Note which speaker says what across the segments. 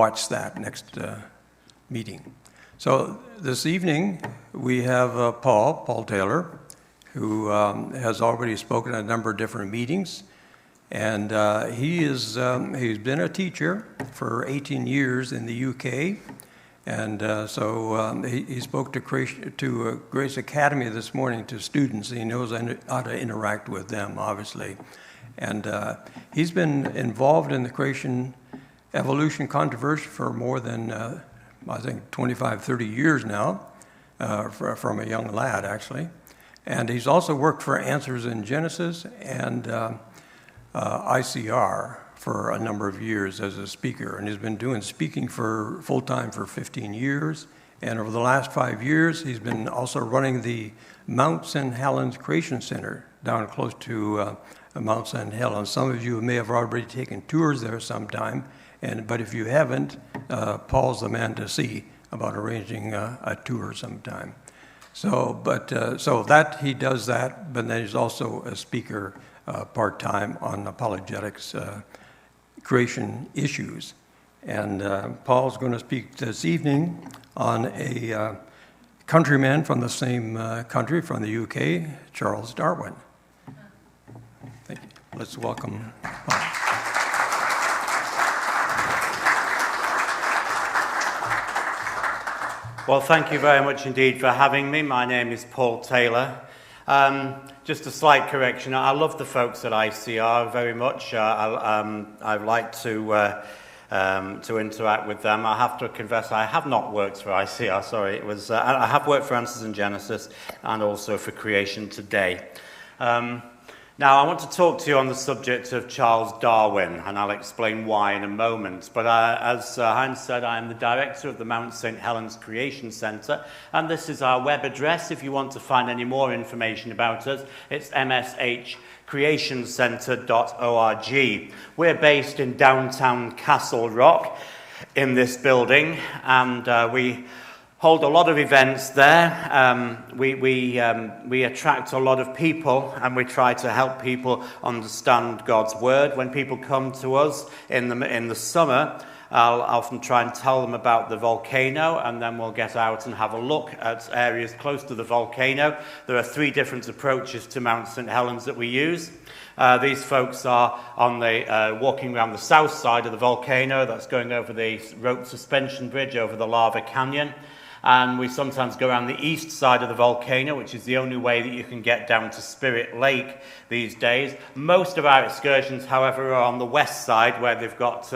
Speaker 1: watch that next meeting. So this evening we have Paul Taylor, who has already spoken at a number of different meetings, and he's been a teacher for 18 years in the UK, and so he spoke to Grace Academy this morning to students. He knows how to interact with them, obviously, and he's been involved in the creation evolution controversy for more than I think 25, 30 years now, from a young lad actually. And he's also worked for Answers in Genesis and ICR for a number of years as a speaker. And he's been doing speaking for full-time for 15 years. And over the last 5 years, he's been also running the Mount St. Helens Creation Center down close to Mount St. Helens. Some of you may have already taken tours there sometime. But if you haven't, Paul's the man to see about arranging a tour sometime. So that he does that, but then he's also a speaker part-time on apologetics creation issues. And Paul's going to speak this evening on a countryman from the same country, from the UK, Charles Darwin. Thank you. Let's welcome Paul.
Speaker 2: Well, thank you very much indeed for having me. My name is Paul Taylor. Just a slight correction. I love the folks at ICR very much. I like to interact with them. I have to confess I have not worked for ICR. Sorry, I have worked for Answers in Genesis and also for Creation Today. Now, I want to talk to you on the subject of Charles Darwin, and I'll explain why in a moment. But as Heinz said, I am the director of the Mount St. Helens Creation Centre, and this is our web address. If you want to find any more information about us, it's mshcreationcentre.org. We're based in downtown Castle Rock in this building, and we hold a lot of events there. We attract a lot of people, and we try to help people understand God's word. When people come to us in the summer, I'll often try and tell them about the volcano, and then we'll get out and have a look at areas close to the volcano. There are 3 different approaches to Mount St. Helens that we use. These folks are on the walking around the south side of the volcano. That's going over the rope suspension bridge over the lava canyon. And we sometimes go around the east side of the volcano, which is the only way that you can get down to Spirit Lake these days. Most of our excursions, however, are on the west side, where they've got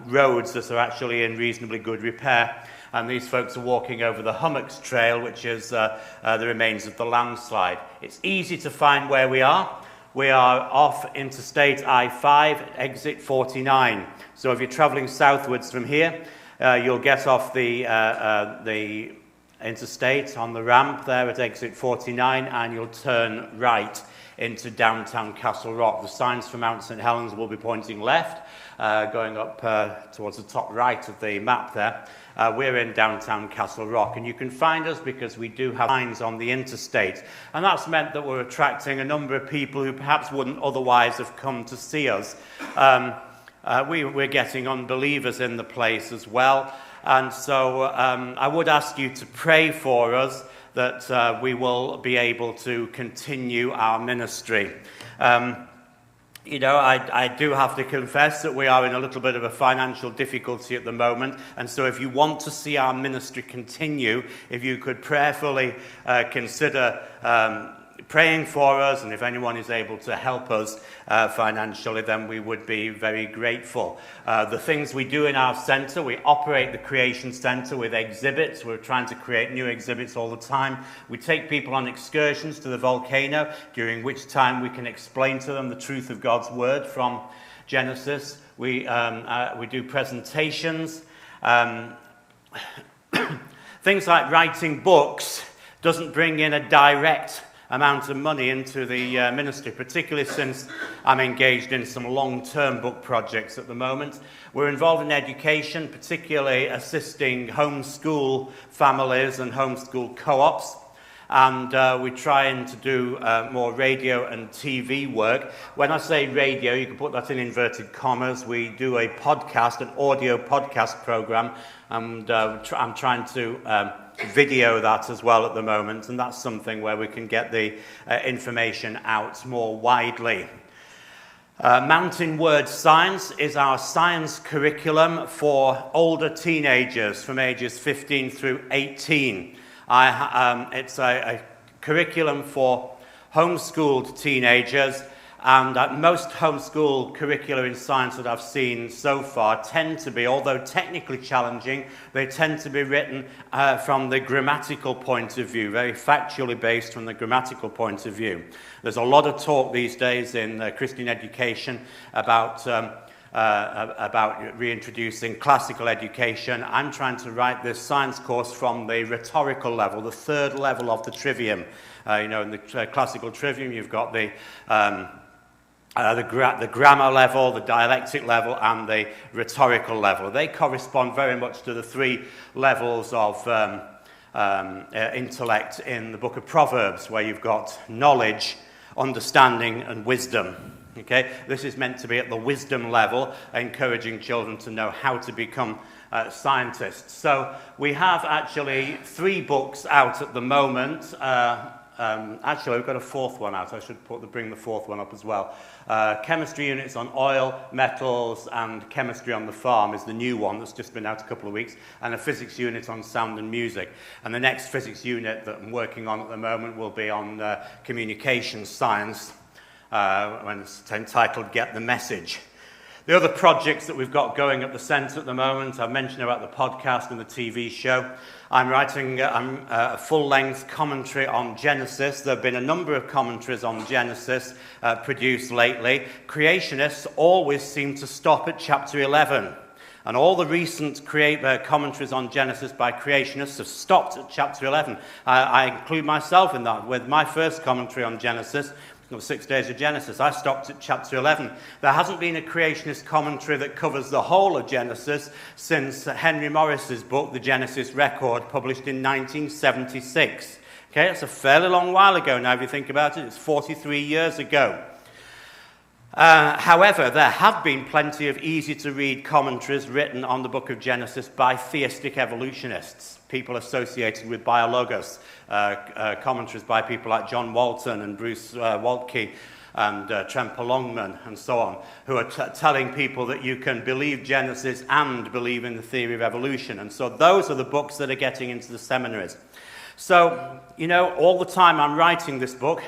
Speaker 2: roads that are actually in reasonably good repair. And these folks are walking over the Hummocks Trail, which is the remains of the landslide. It's easy to find where we are. We are off Interstate I-5, exit 49. So if you're travelling southwards from here, you'll get off the interstate on the ramp there at exit 49, and you'll turn right into downtown Castle Rock. The signs for Mount St. Helens will be pointing left, going up towards the top right of the map there. We're in downtown Castle Rock, and you can find us because we do have signs on the interstate. And that's meant that we're attracting a number of people who perhaps wouldn't otherwise have come to see us. We're getting unbelievers in the place as well. And so I would ask you to pray for us that we will be able to continue our ministry. I do have to confess that we are in a little bit of a financial difficulty at the moment. And so if you want to see our ministry continue, if you could prayerfully consider praying for us, and if anyone is able to help us financially, then we would be very grateful. The things we do in our centre, we operate the Creation Centre with exhibits. We're trying to create new exhibits all the time. We take people on excursions to the volcano, during which time we can explain to them the truth of God's word from Genesis. We do presentations. Things like writing books doesn't bring in a direct amount of money into the ministry, particularly since I'm engaged in some long-term book projects at the moment. We're involved in education, particularly assisting homeschool families and homeschool co-ops. and we're trying to do more radio and TV work. When I say radio, you can put that in inverted commas. We do a podcast, an audio podcast program, and I'm trying to video that as well at the moment, and that's something where we can get the information out more widely. Mountain Word Science is our science curriculum for older teenagers from ages 15 through 18. It's a curriculum for homeschooled teenagers, and most homeschool curricula in science that I've seen so far tend to be, although technically challenging, they tend to be written from the grammatical point of view, very factually based from the grammatical point of view. There's a lot of talk these days in Christian education about reintroducing classical education. I'm trying to write this science course from the rhetorical level, the third level of the trivium. In the classical trivium, you've got the grammar level, the dialectic level, and the rhetorical level. They correspond very much to the three levels of intellect in the book of Proverbs, where you've got knowledge, understanding, and wisdom. Okay, this is meant to be at the wisdom level, encouraging children to know how to become scientists. So we have actually 3 books out at the moment. Actually, we've got a 4th one out. I should bring the 4th one up as well. Chemistry units on oil, metals, and chemistry on the farm is the new one that's just been out a couple of weeks, and a physics unit on sound and music. And the next physics unit that I'm working on at the moment will be on communication science, when it's entitled Get the Message. The other projects that we've got going at the centre at the moment, I've mentioned about the podcast and the TV show. I'm writing a full-length commentary on Genesis. There have been a number of commentaries on Genesis produced lately. Creationists always seem to stop at chapter 11. And all the recent commentaries on Genesis by creationists have stopped at chapter 11. I include myself in that. With my first commentary on Genesis, 6 Days of Genesis, I stopped at chapter 11. There hasn't been a creationist commentary that covers the whole of Genesis since Henry Morris's book, The Genesis Record, published in 1976. Okay, that's a fairly long while ago now if you think about it. It's 43 years ago. However, there have been plenty of easy-to-read commentaries written on the book of Genesis by theistic evolutionists, people associated with biologos, commentaries by people like John Walton and Bruce Waltke and Tremper Longman and so on, who are telling people that you can believe Genesis and believe in the theory of evolution. And so those are the books that are getting into the seminaries. So, all the time I'm writing this book,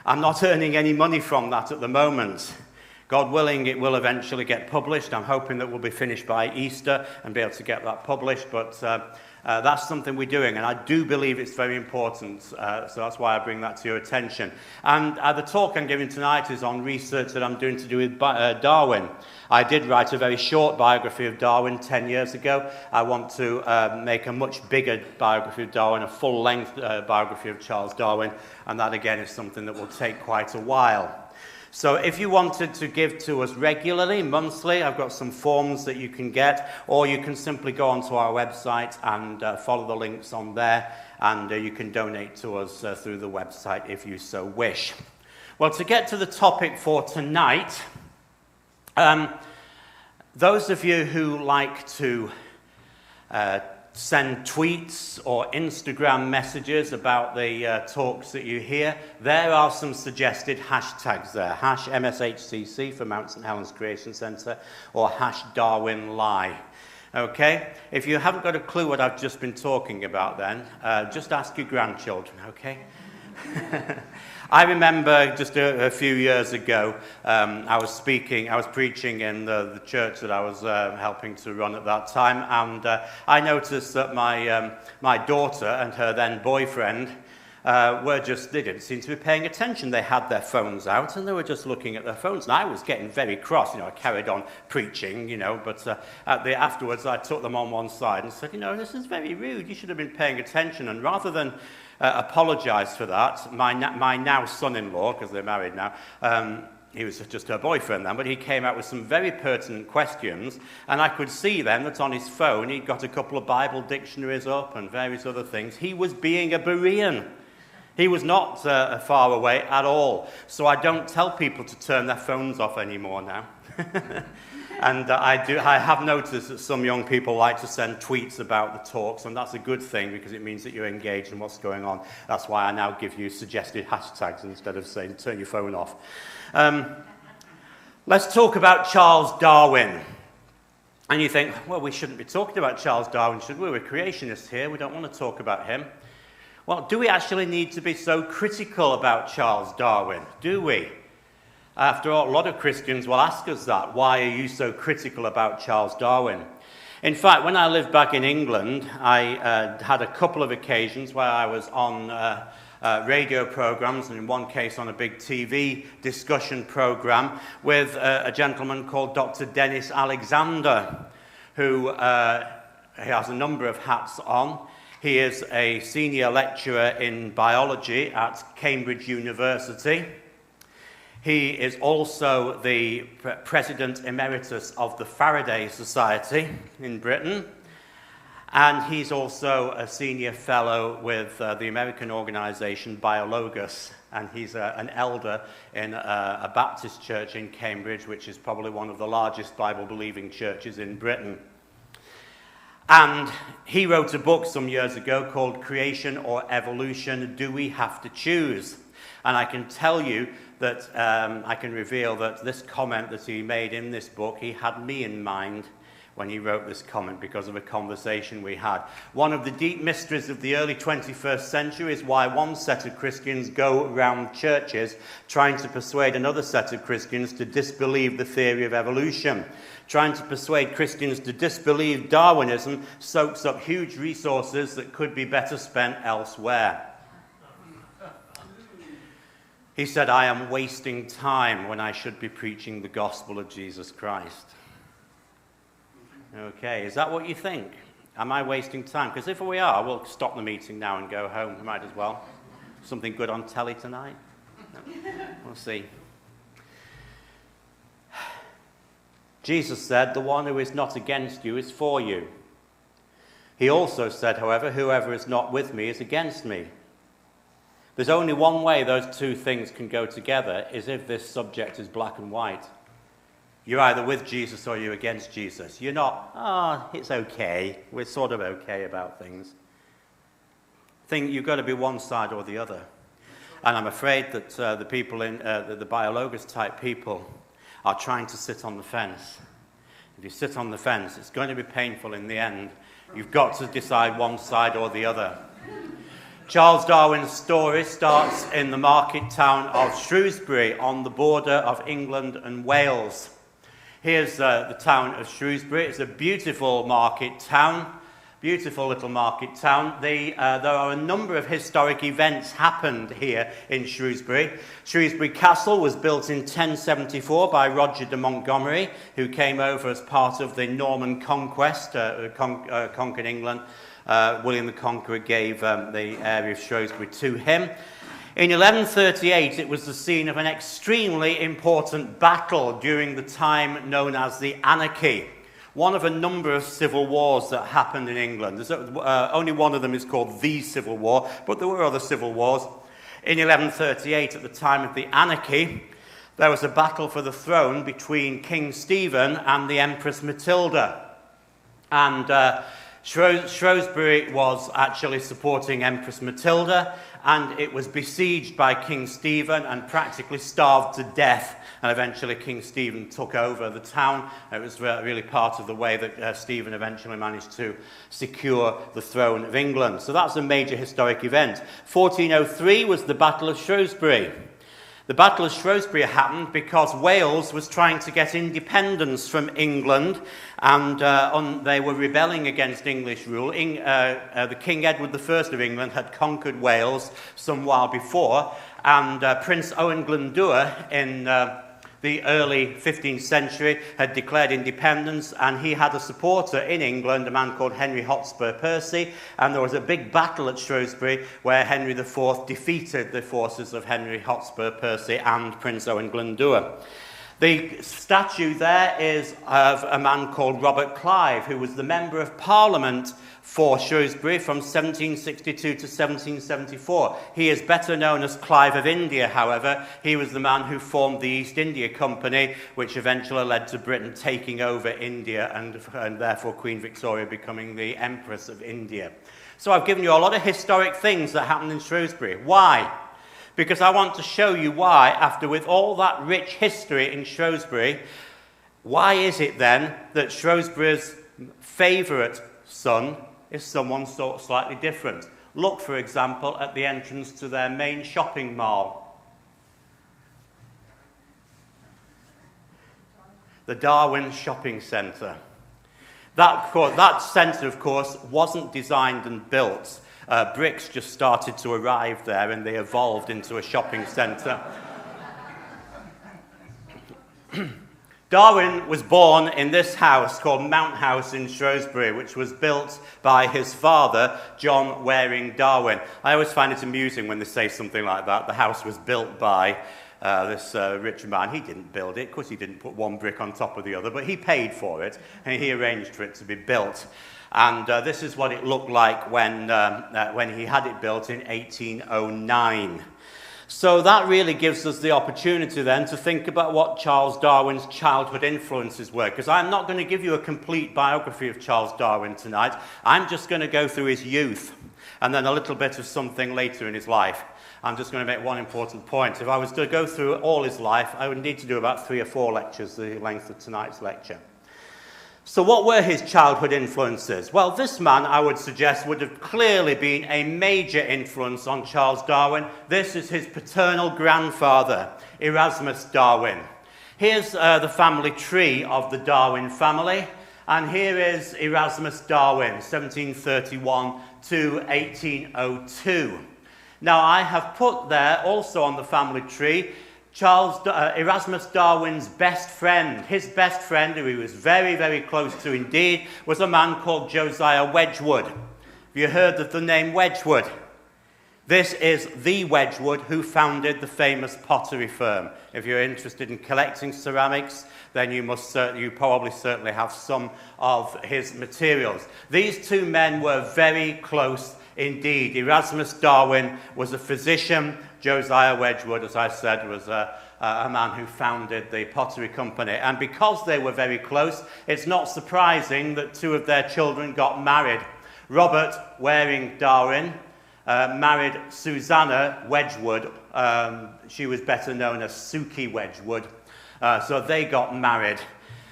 Speaker 2: I'm not earning any money from that at the moment. God willing, it will eventually get published. I'm hoping that we'll be finished by Easter and be able to get that published, but that's something we're doing, and I do believe it's very important, so that's why I bring that to your attention. And the talk I'm giving tonight is on research that I'm doing to do with Darwin. I did write a very short biography of Darwin 10 years ago. I want to make a much bigger biography of Darwin, a full-length biography of Charles Darwin, and that again is something that will take quite a while. So if you wanted to give to us regularly, monthly, I've got some forms that you can get, or you can simply go onto our website and follow the links on there, and you can donate to us through the website if you so wish. Well, to get to the topic for tonight, those of you who like to send tweets or Instagram messages about the talks that you hear, there are some suggested hashtags there. #MSHCC for Mount St Helens Creation Centre, or #DarwinLie. Okay? If you haven't got a clue what I've just been talking about then, just ask your grandchildren, okay? I remember just a few years ago, I was preaching in the church that I was helping to run at that time, and I noticed that my daughter and her then boyfriend they didn't seem to be paying attention. They had their phones out and they were just looking at their phones, and I was getting very cross. I carried on preaching, but afterwards I took them on one side and said, this is very rude. You should have been paying attention. And rather than apologise for that, my now son-in-law, because they're married now, he was just her boyfriend then, but he came out with some very pertinent questions, and I could see then that on his phone he'd got a couple of Bible dictionaries up and various other things. He was being a Berean. He was not far away at all. So I don't tell people to turn their phones off anymore now. And I have noticed that some young people like to send tweets about the talks, and that's a good thing because it means that you're engaged in what's going on. That's why I now give you suggested hashtags instead of saying turn your phone off. Let's talk about Charles Darwin. And you think, well, we shouldn't be talking about Charles Darwin, should we? We're creationists here. We don't want to talk about him. Well, do we actually need to be so critical about Charles Darwin? Do we? After all, a lot of Christians will ask us that. Why are you so critical about Charles Darwin? In fact, when I lived back in England, I had a couple of occasions where I was on radio programs, and in one case on a big TV discussion program with a gentleman called Dr. Dennis Alexander, who he has a number of hats on. He is a senior lecturer in biology at Cambridge University. He is also the President Emeritus of the Faraday Society in Britain. And he's also a senior fellow with the American organization Biologus. And he's an elder in a Baptist church in Cambridge, which is probably one of the largest Bible-believing churches in Britain. And he wrote a book some years ago called Creation or Evolution, Do We Have to Choose? And I can tell you that I can reveal that this comment that he made in this book, he had me in mind when he wrote this comment because of a conversation we had. One of the deep mysteries of the early 21st century is why one set of Christians go around churches trying to persuade another set of Christians to disbelieve the theory of evolution. Trying to persuade Christians to disbelieve Darwinism soaks up huge resources that could be better spent elsewhere. He said, I am wasting time when I should be preaching the gospel of Jesus Christ. Okay, is that what you think? Am I wasting time? Because if we are, we'll stop the meeting now and go home. We might as well. Something good on telly tonight? No. We'll see. Jesus said, the one who is not against you is for you. He also said, however, whoever is not with me is against me. There's only one way those two things can go together, is if this subject is black and white. You're either with Jesus or you're against Jesus. You're not, it's okay. We're sort of okay about things. You've got to be one side or the other. And I'm afraid that the people in the biologist type people are trying to sit on the fence. If you sit on the fence, it's going to be painful in the end. You've got to decide one side or the other. Charles Darwin's story starts in the market town of Shrewsbury on the border of England and Wales. Here's the town of Shrewsbury. It's a beautiful market town, beautiful little market town. There are a number of historic events happened here in Shrewsbury. Shrewsbury Castle was built in 1074 by Roger de Montgomery, who came over as part of the Norman conquest, conquered England. William the Conqueror gave the area of Shrewsbury to him. In 1138, it was the scene of an extremely important battle during the time known as the Anarchy, one of a number of civil wars that happened in England. Only one of them is called the Civil War, but there were other civil wars. In 1138, at the time of the Anarchy, there was a battle for the throne between King Stephen and the Empress Matilda. And Shrewsbury was actually supporting Empress Matilda, and it was besieged by King Stephen and practically starved to death. And eventually King Stephen took over the town. It was really part of the way that Stephen eventually managed to secure the throne of England. So that's a major historic event. 1403 was the Battle of Shrewsbury. The Battle of Shrewsbury happened because Wales was trying to get independence from England, and they were rebelling against English rule. The King Edward I of England had conquered Wales some while before, and Prince Owen Glyndŵr in the early 15th century had declared independence, and he had a supporter in England, a man called Henry Hotspur Percy, and there was a big battle at Shrewsbury where Henry IV defeated the forces of Henry Hotspur Percy and Prince Owen Glyndŵr. The statue there is of a man called Robert Clive, who was the Member of Parliament for Shrewsbury from 1762 to 1774. He is better known as Clive of India, however. He was the man who formed the East India Company, which eventually led to Britain taking over India and therefore Queen Victoria becoming the Empress of India. So I've given you a lot of historic things that happened in Shrewsbury. Why? Because I want to show you why, after with all that rich history in Shrewsbury, why is it then that Shrewsbury's favourite son is someone sort of slightly different? Look, for example, at the entrance to their main shopping mall. The Darwin Shopping Centre. That centre, of course, wasn't designed and built. Bricks just started to arrive there and they evolved into a shopping centre. Darwin was born in this house called Mount House in Shrewsbury, which was built by his father, John Waring Darwin. I always find it amusing when they say something like that. The house was built by this rich man. He didn't build it. Of course, he didn't put one brick on top of the other, but he paid for it and he arranged for it to be built. And this is what it looked like when he had it built in 1809. So that really gives us the opportunity then to think about what Charles Darwin's childhood influences were. Because I'm not going to give you a complete biography of Charles Darwin tonight. I'm just going to go through his youth and then a little bit of something later in his life. I'm just going to make one important point. If I was to go through all his life, I would need to do about 3 or 4 lectures, the length of tonight's lecture. So what were his childhood influences? Well, this man, I would suggest, would have clearly been a major influence on Charles Darwin. This is his paternal grandfather, Erasmus Darwin. Here's the family tree of the Darwin family, and here is Erasmus Darwin, 1731 to 1802. Now, I have put there, also on the family tree, Erasmus Darwin's best friend. His best friend, who he was very, very close to indeed, was a man called Josiah Wedgwood. Have you heard of the name Wedgwood? This is the Wedgwood who founded the famous pottery firm. If you're interested in collecting ceramics, then you probably certainly have some of his materials. These two men were very close indeed. Erasmus Darwin was a physician. Josiah Wedgwood, as I said, was a man who founded the pottery company. And because they were very close, it's not surprising that 2 of their children got married. Robert Waring Darwin married Susanna Wedgwood. She was better known as Suki Wedgwood. So they got married.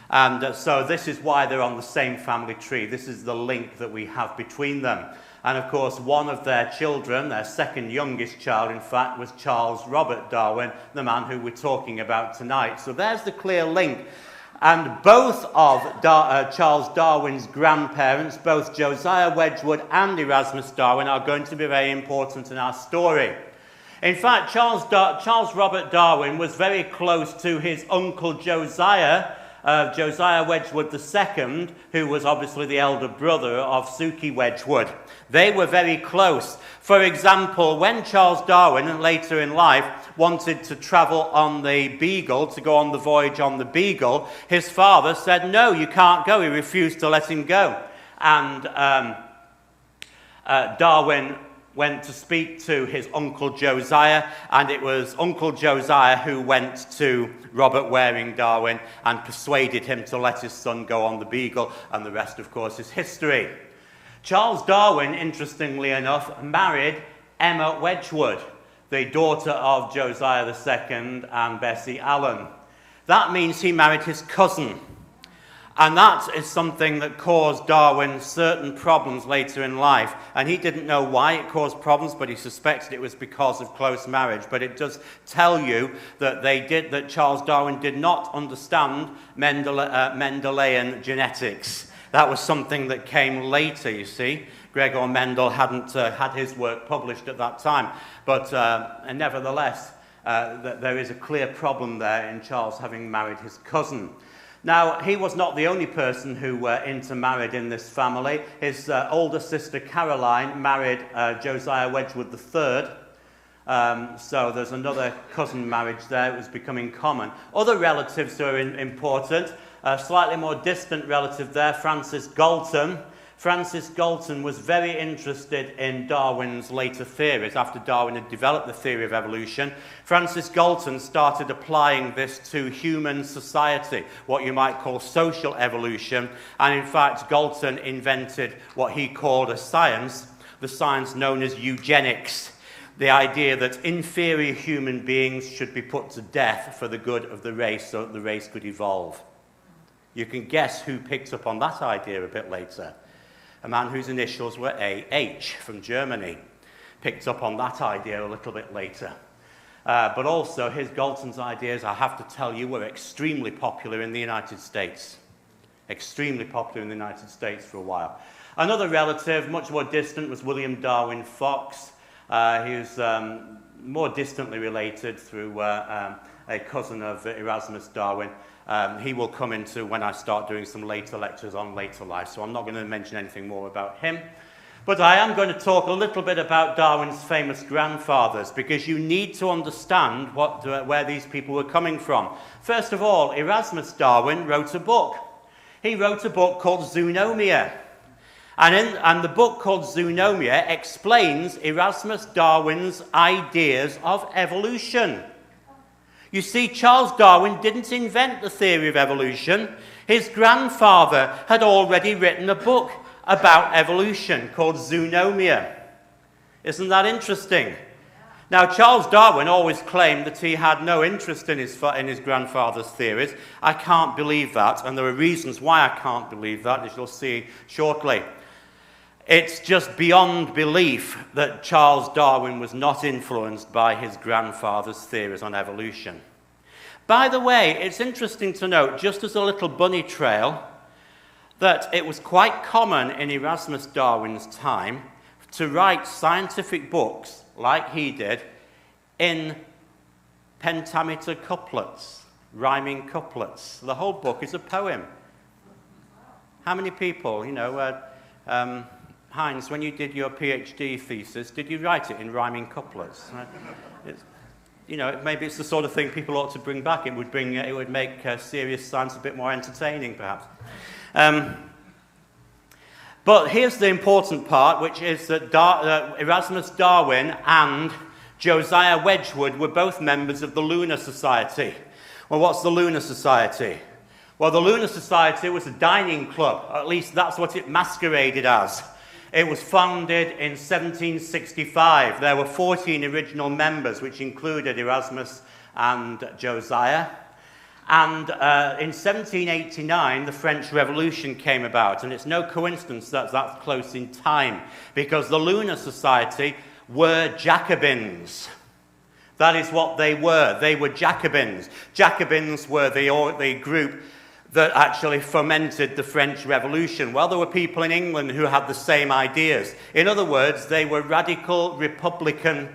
Speaker 2: And so this is why they're on the same family tree. This is the link that we have between them. And of course, one of their children, their second youngest child, in fact, was Charles Robert Darwin, the man who we're talking about tonight. So there's the clear link. And both of Charles Darwin's grandparents, both Josiah Wedgwood and Erasmus Darwin, are going to be very important in our story. In fact, Charles Robert Darwin was very close to his uncle Josiah Wedgwood II, who was obviously the elder brother of Suki Wedgwood. They were very close. For example, when Charles Darwin, later in life, wanted to travel on the Beagle, to go on the voyage on the Beagle, his father said, no, you can't go. He refused to let him go. And Darwin went to speak to his uncle Josiah, and it was Uncle Josiah who went to Robert Waring Darwin and persuaded him to let his son go on the Beagle, and the rest, of course, is history. Charles Darwin, interestingly enough, married Emma Wedgwood, the daughter of Josiah II and Bessie Allen. That means he married his cousin. And that is something that caused Darwin certain problems later in life. And he didn't know why it caused problems, but he suspected it was because of close marriage. But it does tell you that Charles Darwin did not understand Mendelian genetics. That was something that came later, you see. Gregor Mendel hadn't had his work published at that time. But nevertheless, there is a clear problem there in Charles having married his cousin. Now, he was not the only person who intermarried in this family. His older sister Caroline married Josiah Wedgwood III. So there's another cousin marriage there. It was becoming common. Other relatives who are important, a slightly more distant relative there, Francis Galton. Francis Galton was very interested in Darwin's later theories. After Darwin had developed the theory of evolution, Francis Galton started applying this to human society, what you might call social evolution. And in fact, Galton invented what he called a science, the science known as eugenics. The idea that inferior human beings should be put to death for the good of the race so that the race could evolve. You can guess who picked up on that idea a bit later. A man whose initials were A.H. from Germany picked up on that idea a little bit later. But also his Galton's ideas, I have to tell you, were extremely popular in the United States. Extremely popular in the United States for a while. Another relative, much more distant, was William Darwin Fox. He was more distantly related through a cousin of Erasmus Darwin. He will come into when I start doing some later lectures on later life, so I'm not going to mention anything more about him. But I am going to talk a little bit about Darwin's famous grandfathers, because you need to understand where these people were coming from. First of all, Erasmus Darwin wrote a book. He wrote a book called Zoonomia. And the book called Zoonomia explains Erasmus Darwin's ideas of evolution. You see, Charles Darwin didn't invent the theory of evolution. His grandfather had already written a book about evolution called Zoonomia. Isn't that interesting? Now, Charles Darwin always claimed that he had no interest in his grandfather's theories. I can't believe that, and there are reasons why I can't believe that, as you'll see shortly. It's just beyond belief that Charles Darwin was not influenced by his grandfather's theories on evolution. By the way, it's interesting to note, just as a little bunny trail, that it was quite common in Erasmus Darwin's time to write scientific books, like he did, in pentameter couplets, rhyming couplets. The whole book is a poem. How many people, Heinz, when you did your PhD thesis, did you write it in rhyming couplets? Maybe it's the sort of thing people ought to bring back. It would make serious science a bit more entertaining, perhaps. But here's the important part, which is that Erasmus Darwin and Josiah Wedgwood were both members of the Lunar Society. Well, what's the Lunar Society? Well, the Lunar Society was a dining club. At least that's what it masqueraded as. It was founded in 1765. There were 14 original members, which included Erasmus and Josiah. And in 1789, the French Revolution came about. And it's no coincidence that that's close in time, because the Lunar Society were Jacobins. That is what they were. They were Jacobins. Jacobins were the group that actually fomented the French Revolution. Well, there were people in England who had the same ideas. In other words, they were radical Republicans.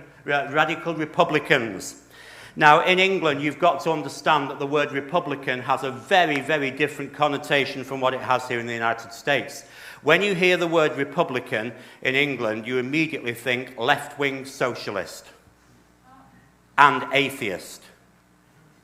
Speaker 2: Now, in England, you've got to understand that the word Republican has a very, very different connotation from what it has here in the United States. When you hear the word Republican in England, you immediately think left-wing socialist and atheist,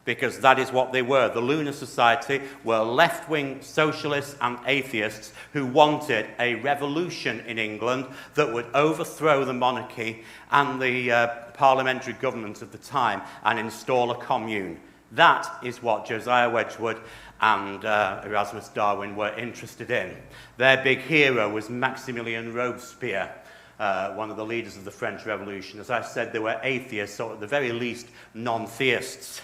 Speaker 2: because that is what they were. The Lunar Society were left-wing socialists and atheists who wanted a revolution in England that would overthrow the monarchy and the parliamentary government of the time and install a commune. That is what Josiah Wedgwood and Erasmus Darwin were interested in. Their big hero was Maximilien Robespierre, one of the leaders of the French Revolution. As I said, they were atheists, or at the very least, non-theists.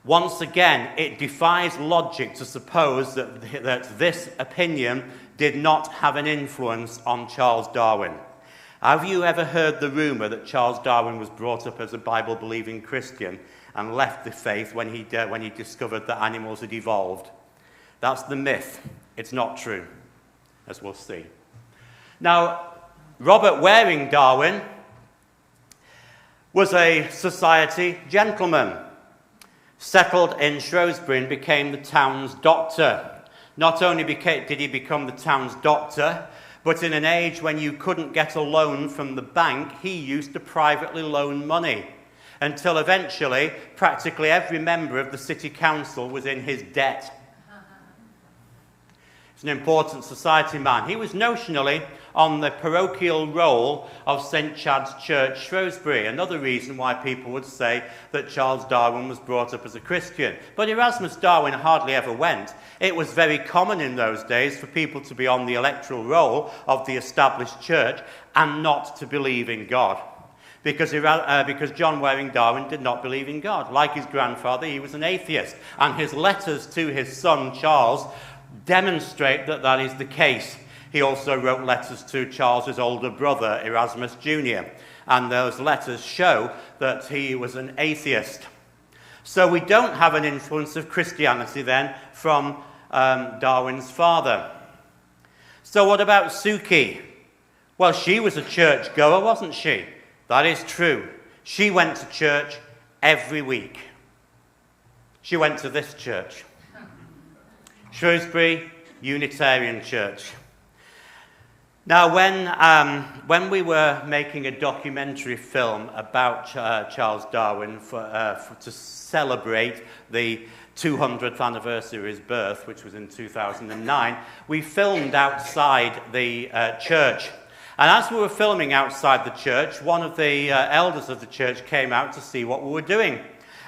Speaker 2: Once again, it defies logic to suppose that this opinion did not have an influence on Charles Darwin. Have you ever heard the rumour that Charles Darwin was brought up as a Bible-believing Christian and left the faith when he discovered that animals had evolved? That's the myth. It's not true, as we'll see. Now, Robert Waring Darwin was a society gentleman, settled in Shrewsbury and became the town's doctor. Not only did he become the town's doctor, But in an age when you couldn't get a loan from the bank, he used to privately loan money, until eventually practically every member of the city council was in his debt. He's an important society man. He was notionally on the parochial roll of St. Chad's Church, Shrewsbury, another reason why people would say that Charles Darwin was brought up as a Christian. But Erasmus Darwin hardly ever went. It was very common in those days for people to be on the electoral roll of the established church and not to believe in God. Because John Waring Darwin did not believe in God. Like his grandfather, he was an atheist. And his letters to his son, Charles, demonstrate that that is the case. He also wrote letters to Charles's older brother, Erasmus Jr., and those letters show that he was an atheist. So we don't have an influence of Christianity then from Darwin's father. So what about Suki? Well, she was a churchgoer, wasn't she? That is true. She went to church every week. She went to this church, Shrewsbury Unitarian Church. Now, when we were making a documentary film about Charles Darwin to celebrate the 200th anniversary of his birth, which was in 2009, we filmed outside the church. And as we were filming outside the church, one of the elders of the church came out to see what we were doing.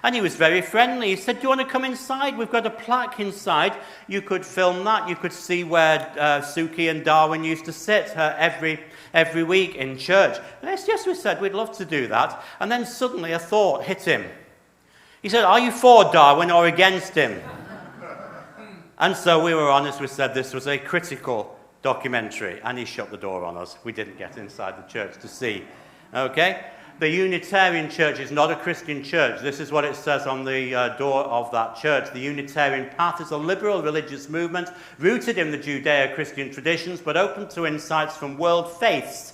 Speaker 2: And he was very friendly. He said, "Do you want to come inside? We've got a plaque inside. You could film that. You could see where Suki and Darwin used to sit every week in church." And yes, we said, "We'd love to do that." And then suddenly a thought hit him. He said, "Are you for Darwin or against him?" And so we were honest. We said this was a critical documentary. And he shut the door on us. We didn't get inside the church to see. Okay? The Unitarian Church is not a Christian church. This is what it says on the door of that church. The Unitarian path is a liberal religious movement rooted in the Judeo-Christian traditions, but open to insights from world faiths,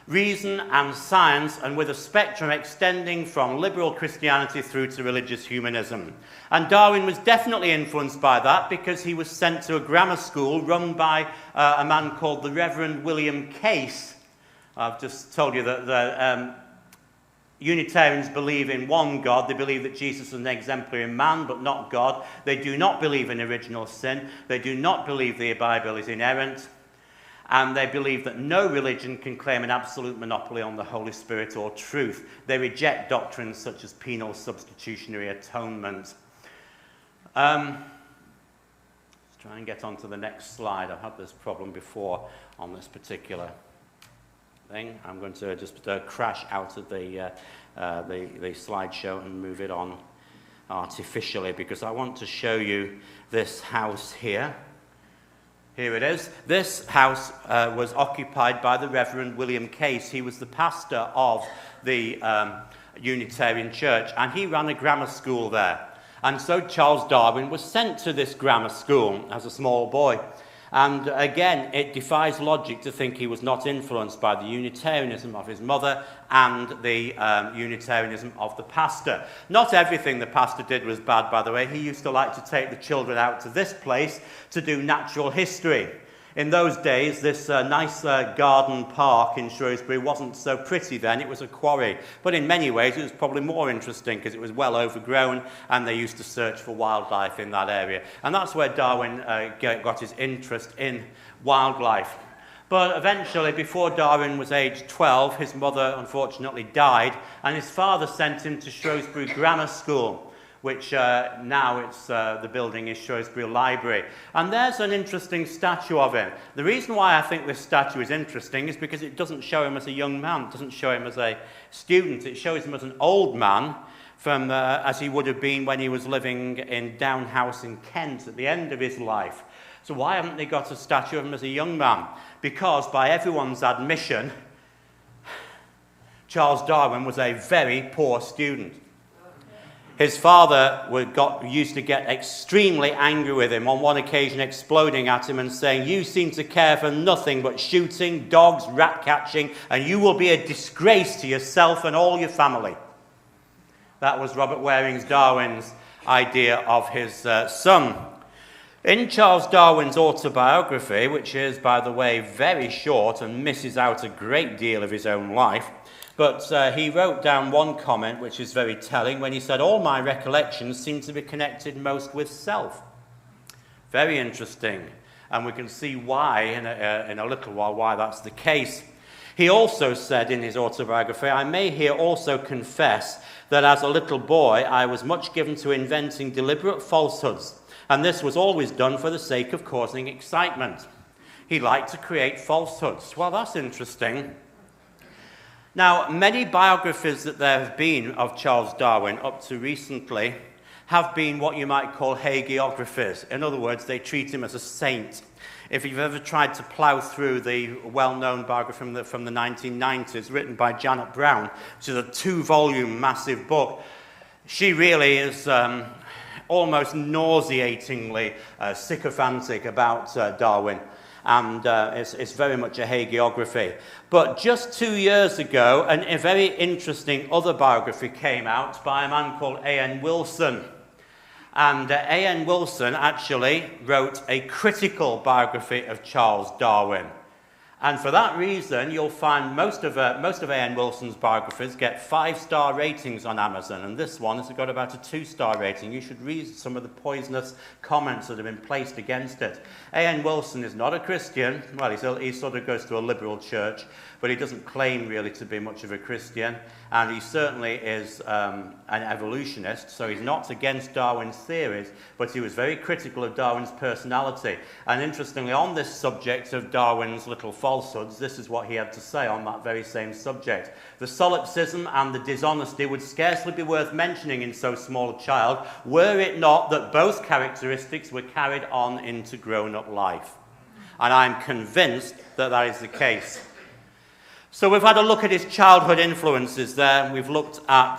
Speaker 2: reason and science, and with a spectrum extending from liberal Christianity through to religious humanism. And Darwin was definitely influenced by that because he was sent to a grammar school run by a man called the Reverend William Case. I've just told you that Unitarians believe in one God. They believe that Jesus is an exemplary man, but not God. They do not believe in original sin. They do not believe the Bible is inerrant. And they believe that no religion can claim an absolute monopoly on the Holy Spirit or truth. They reject doctrines such as penal substitutionary atonement. Let's try and get on to the next slide. I've had this problem before on this particular thing. I'm going to just crash out of the slideshow and move it on artificially because I want to show you this house here. Here it is. This house was occupied by the Reverend William Case. He was the pastor of the Unitarian Church, and he ran a grammar school there. And so Charles Darwin was sent to this grammar school as a small boy. And again, it defies logic to think he was not influenced by the Unitarianism of his mother and the Unitarianism of the pastor. Not everything the pastor did was bad, by the way. He used to like to take the children out to this place to do natural history. In those days, this nice garden park in Shrewsbury wasn't so pretty then. It was a quarry. But in many ways, it was probably more interesting because it was well overgrown and they used to search for wildlife in that area. And that's where Darwin got his interest in wildlife. But eventually, before Darwin was aged 12, his mother unfortunately died and his father sent him to Shrewsbury Grammar School, which now it's the building is Shrewsbury Library. And there's an interesting statue of him. The reason why I think this statue is interesting is because it doesn't show him as a young man. It doesn't show him as a student. It shows him as an old man from as he would have been when he was living in Down House in Kent at the end of his life. So why haven't they got a statue of him as a young man? Because by everyone's admission, Charles Darwin was a very poor student. His father used to get extremely angry with him, on one occasion exploding at him and saying, "You seem to care for nothing but shooting, dogs, rat catching, and you will be a disgrace to yourself and all your family." That was Robert Waring Darwin's idea of his son. In Charles Darwin's autobiography, which is, by the way, very short and misses out a great deal of his own life, but he wrote down one comment which is very telling when he said, "All my recollections seem to be connected most with self." Very interesting, and we can see why in a little while why that's the case. He also said in his autobiography, "I may here also confess that as a little boy I was much given to inventing deliberate falsehoods, and this was always done for the sake of causing excitement." He liked to create falsehoods. Well, that's interesting. Now, many biographies that there have been of Charles Darwin up to recently have been what you might call hagiographies. In other words, they treat him as a saint. If you've ever tried to plough through the well-known biography from the 1990s, written by Janet Browne, which is a 2-volume massive book, she really is almost nauseatingly sycophantic about Darwin. And it's very much a hagiography. But just 2 years ago, a very interesting other biography came out by a man called A.N. Wilson. And A.N. Wilson actually wrote a critical biography of Charles Darwin. And for that reason, you'll find most of A.N. Wilson's biographies get 5-star ratings on Amazon, and this one has got about a 2-star rating. You should read some of the poisonous comments that have been placed against it. A.N. Wilson is not a Christian. Well, he sort of goes to a liberal church, but he doesn't claim really to be much of a Christian, and he certainly is an evolutionist, so he's not against Darwin's theories, but he was very critical of Darwin's personality. And interestingly, on this subject of Darwin's little falsehoods, this is what he had to say on that very same subject. "The solipsism and the dishonesty would scarcely be worth mentioning in so small a child, were it not that both characteristics were carried on into grown-up life." And I'm convinced that that is the case. So we've had a look at his childhood influences there. We've looked at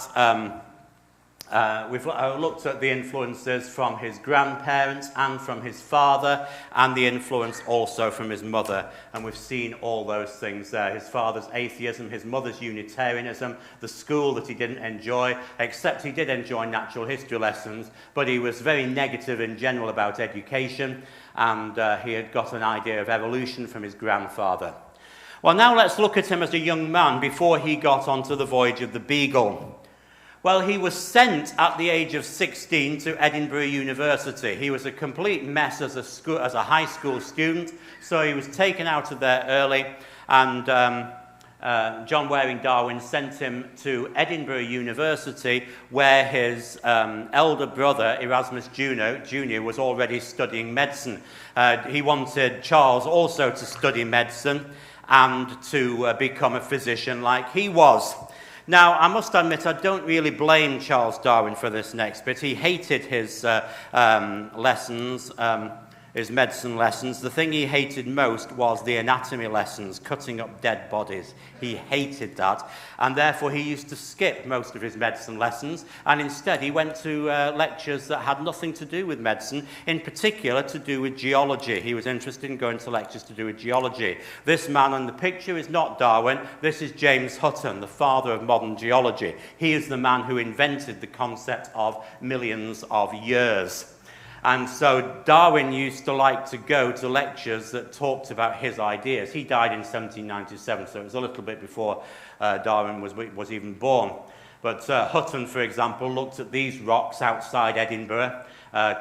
Speaker 2: the influences from his grandparents and from his father, and the influence also from his mother. And we've seen all those things there. His father's atheism, his mother's Unitarianism, the school that he didn't enjoy, except he did enjoy natural history lessons, but he was very negative in general about education, and he had got an idea of evolution from his grandfather. Well, now let's look at him as a young man before he got onto the voyage of the Beagle. Well, he was sent at the age of 16 to Edinburgh University. He was a complete mess as a high school student, so he was taken out of there early, and John Waring Darwin sent him to Edinburgh University, where his elder brother, Erasmus Jr., was already studying medicine. He wanted Charles also to study medicine and to become a physician like he was. Now, I must admit, I don't really blame Charles Darwin for this next bit. He hated his lessons, his medicine lessons. The thing he hated most was the anatomy lessons, cutting up dead bodies. He hated that, and therefore he used to skip most of his medicine lessons, and instead he went to lectures that had nothing to do with medicine, in particular to do with geology. He was interested in going to lectures to do with geology. This man on the picture is not Darwin. This is James Hutton, the father of modern geology. He is the man who invented the concept of millions of years. And so Darwin used to like to go to lectures that talked about his ideas. He died in 1797, so it was a little bit before Darwin was even born. But Hutton, for example, looked at these rocks outside Edinburgh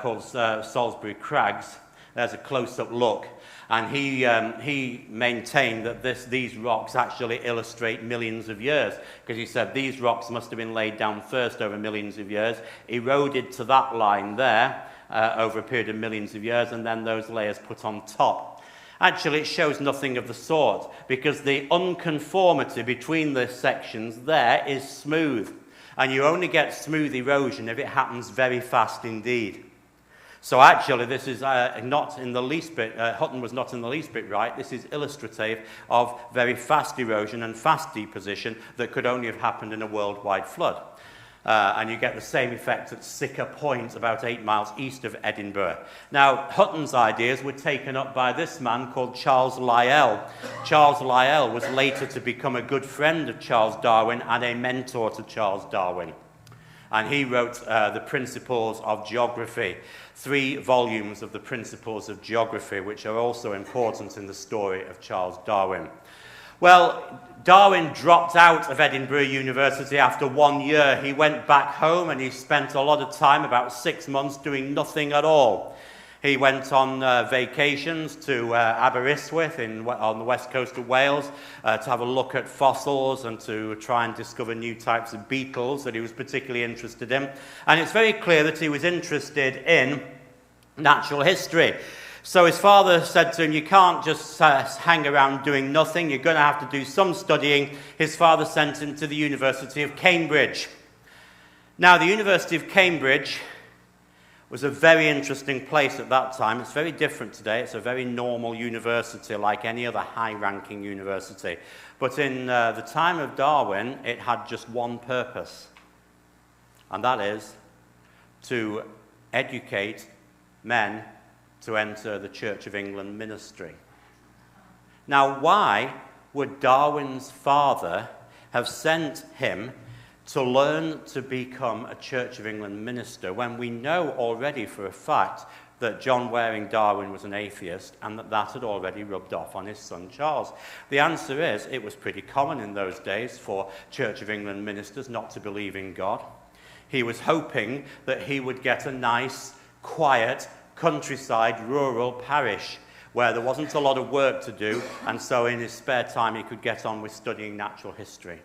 Speaker 2: called Salisbury Crags. There's a close-up look. And he maintained that these rocks actually illustrate millions of years, because he said these rocks must have been laid down first over millions of years, eroded to that line there, over a period of millions of years, and then those layers put on top. Actually, it shows nothing of the sort, because the unconformity between the sections there is smooth, and you only get smooth erosion if it happens very fast indeed. So actually, this is not in the least bit, Hutton was not in the least bit right. This is illustrative of very fast erosion and fast deposition that could only have happened in a worldwide flood. And you get the same effect at Sicker Point, about 8 miles east of Edinburgh. Now, Hutton's ideas were taken up by this man called Charles Lyell. Charles Lyell was later to become a good friend of Charles Darwin and a mentor to Charles Darwin. And he wrote the Principles of Geography, 3 volumes of the Principles of Geography, which are also important in the story of Charles Darwin. Well, Darwin dropped out of Edinburgh University after 1 year. He went back home and he spent a lot of time, about 6 months, doing nothing at all. He went on vacations to Aberystwyth on the west coast of Wales to have a look at fossils and to try and discover new types of beetles that he was particularly interested in. And it's very clear that he was interested in natural history. So his father said to him, you can't just hang around doing nothing, you're going to have to do some studying. His father sent him to the University of Cambridge. Now, the University of Cambridge was a very interesting place at that time. It's very different today. It's a very normal university, like any other high-ranking university. But in the time of Darwin, it had just one purpose, and that is to educate men to enter the Church of England ministry. Now, why would Darwin's father have sent him to learn to become a Church of England minister when we know already for a fact that John Waring Darwin was an atheist and that had already rubbed off on his son Charles? The answer is it was pretty common in those days for Church of England ministers not to believe in God. He was hoping that he would get a nice, quiet, countryside, rural parish where there wasn't a lot of work to do, and so in his spare time he could get on with studying natural history.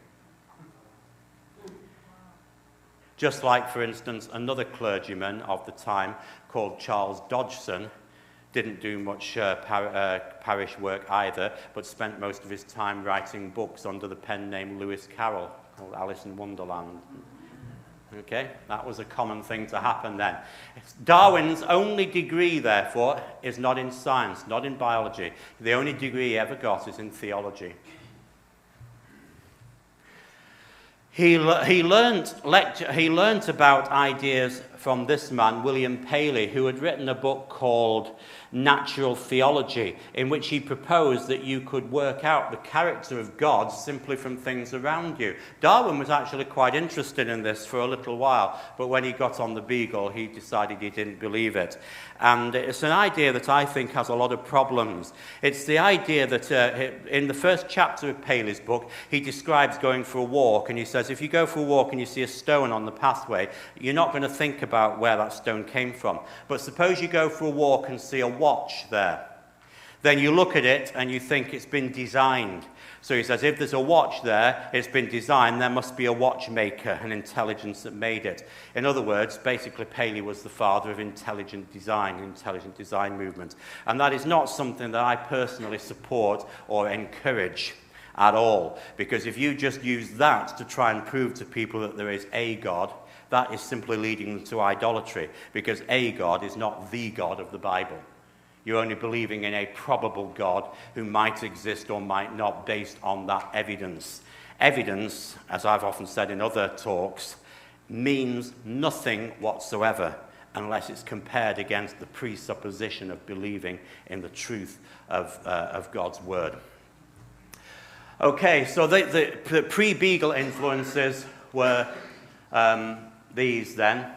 Speaker 2: Just like, for instance, another clergyman of the time called Charles Dodgson didn't do much parish work either, but spent most of his time writing books under the pen name Lewis Carroll, called Alice in Wonderland. Okay, that was a common thing to happen then. Darwin's only degree, therefore, is not in science, not in biology. The only degree he ever got is in theology. He learnt about ideas from this man, William Paley, who had written a book called Natural Theology, in which he proposed that you could work out the character of God simply from things around you. Darwin was actually quite interested in this for a little while, but when he got on the Beagle, he decided he didn't believe it. And it's an idea that I think has a lot of problems. It's the idea that in the first chapter of Paley's book, he describes going for a walk, and he says, if you go for a walk and you see a stone on the pathway, you're not going to think about where that stone came from. But suppose you go for a walk and see a watch there. Then you look at it and you think it's been designed. So he says, if there's a watch there, it's been designed, there must be a watchmaker, an intelligence that made it. In other words, basically Paley was the father of intelligent design movement. And that is not something that I personally support or encourage at all. Because if you just use that to try and prove to people that there is a God, that is simply leading them to idolatry. Because a God is not the God of the Bible. You're only believing in a probable God who might exist or might not based on that evidence. Evidence, as I've often said in other talks, means nothing whatsoever unless it's compared against the presupposition of believing in the truth of God's word. Okay, so the pre-Beagle influences were these then.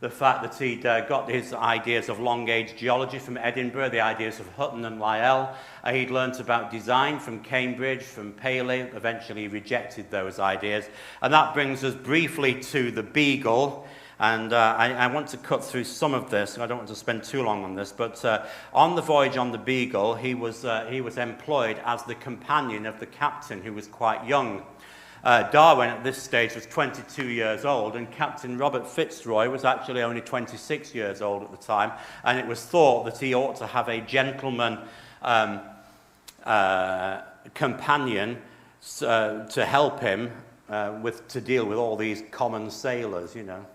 Speaker 2: The fact that he'd got his ideas of long-age geology from Edinburgh, the ideas of Hutton and Lyell. He'd learnt about design from Cambridge, from Paley. Eventually he rejected those ideas. And that brings us briefly to the Beagle. And I want to cut through some of this. I don't want to spend too long on this. But on the voyage on the Beagle, he was employed as the companion of the captain, who was quite young. Darwin at this stage was 22 years old, and Captain Robert Fitzroy was actually only 26 years old at the time, and it was thought that he ought to have a gentleman companion to help him to deal with all these common sailors, you know.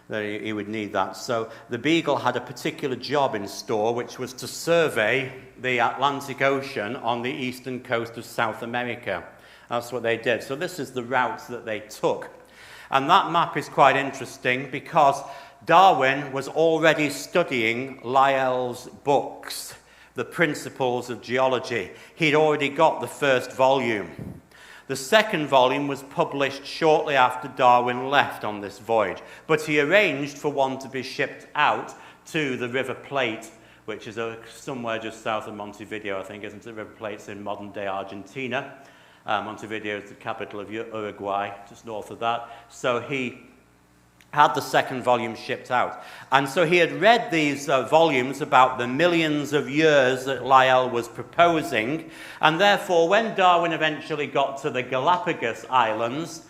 Speaker 2: He would need that. So the Beagle had a particular job in store, which was to survey the Atlantic Ocean on the eastern coast of South America. That's what they did. So this is the routes that they took. And that map is quite interesting because Darwin was already studying Lyell's books, The Principles of Geology. He'd already got the first volume. The second volume was published shortly after Darwin left on this voyage, but he arranged for one to be shipped out to the River Plate, which is somewhere just south of Montevideo, I think, isn't it? River Plate's in modern-day Argentina. Montevideo is the capital of Uruguay, just north of that. So he had the second volume shipped out. And so he had read these volumes about the millions of years that Lyell was proposing, and therefore when Darwin eventually got to the Galapagos Islands,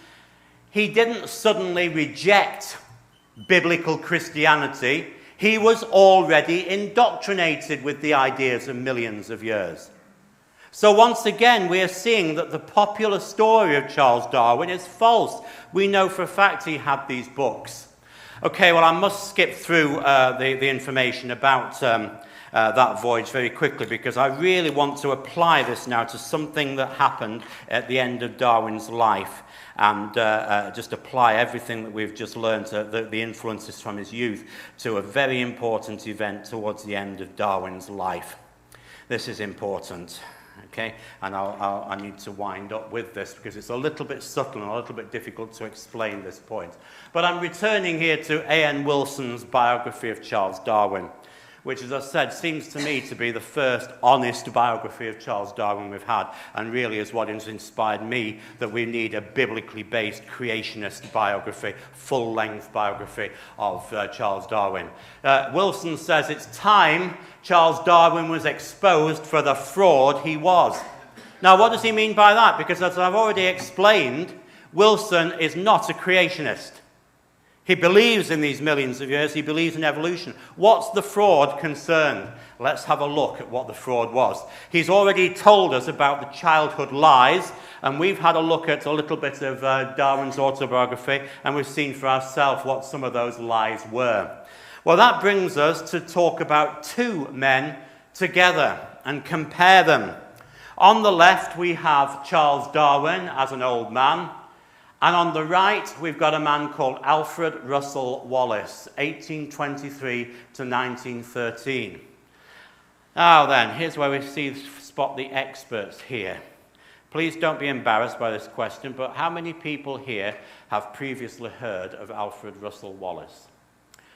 Speaker 2: he didn't suddenly reject biblical Christianity. He was already indoctrinated with the ideas of millions of years. So once again, we are seeing that the popular story of Charles Darwin is false. We know for a fact he had these books. Okay, well, I must skip through the information about that voyage very quickly, because I really want to apply this now to something that happened at the end of Darwin's life, and just apply everything that we've just learned, the influences from his youth, to a very important event towards the end of Darwin's life. This is important. Okay, and I need to wind up with this because it's a little bit subtle and a little bit difficult to explain this point. But I'm returning here to A.N. Wilson's biography of Charles Darwin, which, as I said, seems to me to be the first honest biography of Charles Darwin we've had, and really is what has inspired me that we need a biblically based creationist biography, full-length biography of Charles Darwin. Wilson says it's time Charles Darwin was exposed for the fraud he was. Now, what does he mean by that? Because as I've already explained, Wilson is not a creationist. He believes in these millions of years. He believes in evolution. What's the fraud concerned? Let's have a look at what the fraud was. He's already told us about the childhood lies, and we've had a look at a little bit of Darwin's autobiography, and we've seen for ourselves what some of those lies were. Well, that brings us to talk about two men together and compare them. On the left, we have Charles Darwin as an old man. And on the right, we've got a man called Alfred Russel Wallace, 1823 to 1913. Now then, here's where we spot the experts here. Please don't be embarrassed by this question, but how many people here have previously heard of Alfred Russel Wallace?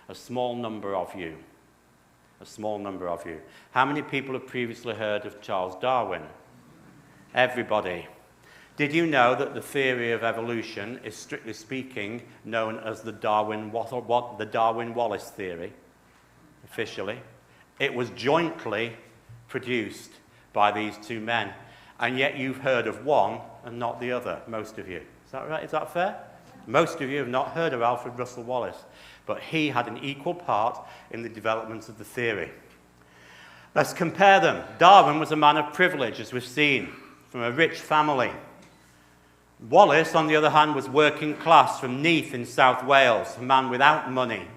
Speaker 2: A small number of you. A small number of you. How many people have previously heard of Charles Darwin? Everybody. Did you know that the theory of evolution is, strictly speaking, known as the Darwin-Wallace theory, officially? It was jointly produced by these two men, and yet you've heard of one and not the other, most of you. Is that right? Is that fair? Most of you have not heard of Alfred Russel Wallace, but he had an equal part in the development of the theory. Let's compare them. Darwin was a man of privilege, as we've seen, from a rich family. Wallace, on the other hand, was working class from Neath in South Wales, a man without money.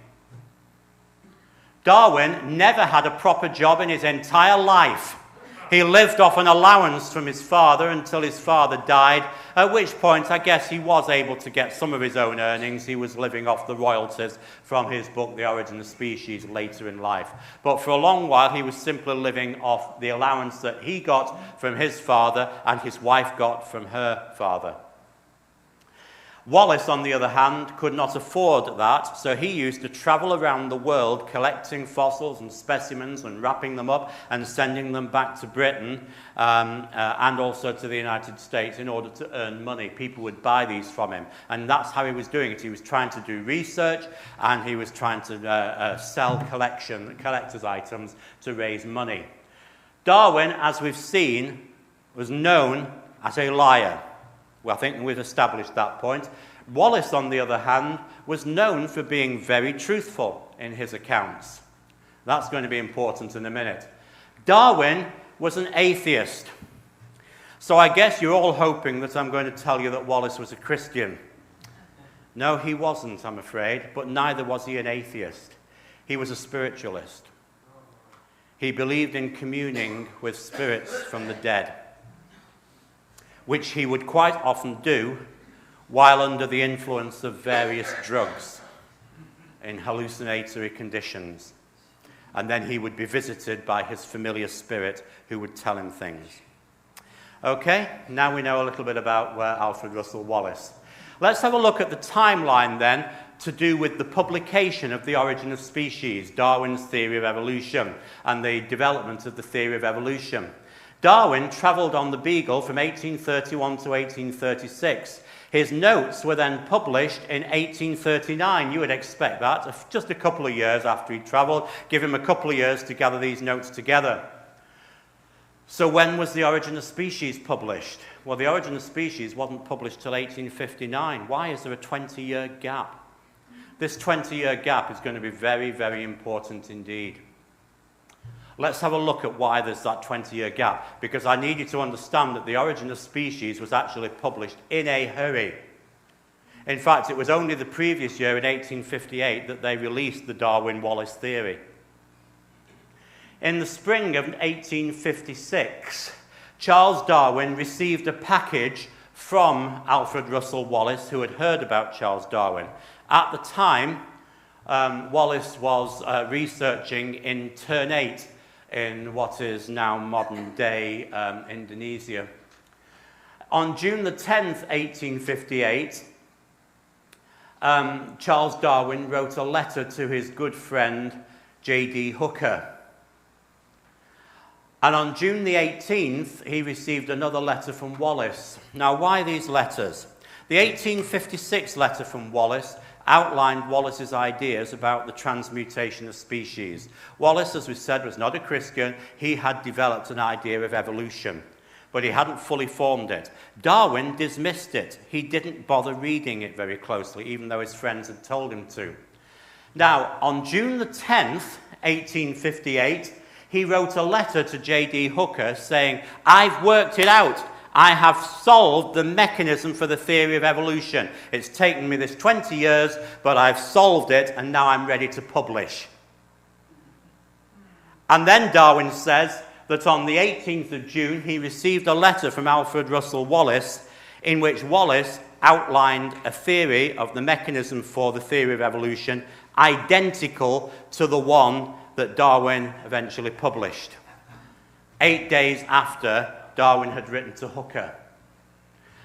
Speaker 2: Darwin never had a proper job in his entire life. He lived off an allowance from his father until his father died, at which point I guess he was able to get some of his own earnings. He was living off the royalties from his book, The Origin of Species, later in life. But for a long while, he was simply living off the allowance that he got from his father and his wife got from her father. Wallace, on the other hand, could not afford that, so he used to travel around the world collecting fossils and specimens and wrapping them up and sending them back to Britain and also to the United States in order to earn money. People would buy these from him, and that's how he was doing it. He was trying to do research, and he was trying to sell collector's items to raise money. Darwin, as we've seen, was known as a liar. Well, I think we've established that point. Wallace, on the other hand, was known for being very truthful in his accounts. That's going to be important in a minute. Darwin was an atheist. So I guess you're all hoping that I'm going to tell you that Wallace was a Christian. No, he wasn't, I'm afraid, but neither was he an atheist. He was a spiritualist. He believed in communing with spirits from the dead, which he would quite often do while under the influence of various drugs in hallucinatory conditions. And then he would be visited by his familiar spirit who would tell him things. Okay, now we know a little bit about Alfred Russel Wallace. Let's have a look at the timeline then to do with the publication of The Origin of Species, Darwin's theory of evolution, and the development of the theory of evolution. Darwin travelled on the Beagle from 1831 to 1836. His notes were then published in 1839. You would expect that, just a couple of years after he travelled, give him a couple of years to gather these notes together. So when was The Origin of Species published? Well, The Origin of Species wasn't published till 1859. Why is there a 20-year gap? This 20-year gap is going to be very, very important indeed. Let's have a look at why there's that 20-year gap, because I need you to understand that The Origin of Species was actually published in a hurry. In fact, it was only the previous year, in 1858, that they released the Darwin-Wallace theory. In the spring of 1856, Charles Darwin received a package from Alfred Russel Wallace, who had heard about Charles Darwin. At the time, Wallace was researching in Ternate, in what is now modern-day Indonesia. On June the 10th, 1858, Charles Darwin wrote a letter to his good friend J.D. Hooker. And on June the 18th, he received another letter from Wallace. Now, why these letters? The 1856 letter from Wallace outlined Wallace's ideas about the transmutation of species. Wallace, as we said, was not a Christian. He had developed an idea of evolution, but he hadn't fully formed it. Darwin dismissed it. He didn't bother reading it very closely, even though his friends had told him to. Now, on June the 10th, 1858, he wrote a letter to J.D. Hooker saying, "I've worked it out. I have solved the mechanism for the theory of evolution. It's taken me this 20 years, but I've solved it, and now I'm ready to publish." And then Darwin says that on the 18th of June, he received a letter from Alfred Russel Wallace, in which Wallace outlined a theory of the mechanism for the theory of evolution, identical to the one that Darwin eventually published, 8 days after Darwin had written to Hooker.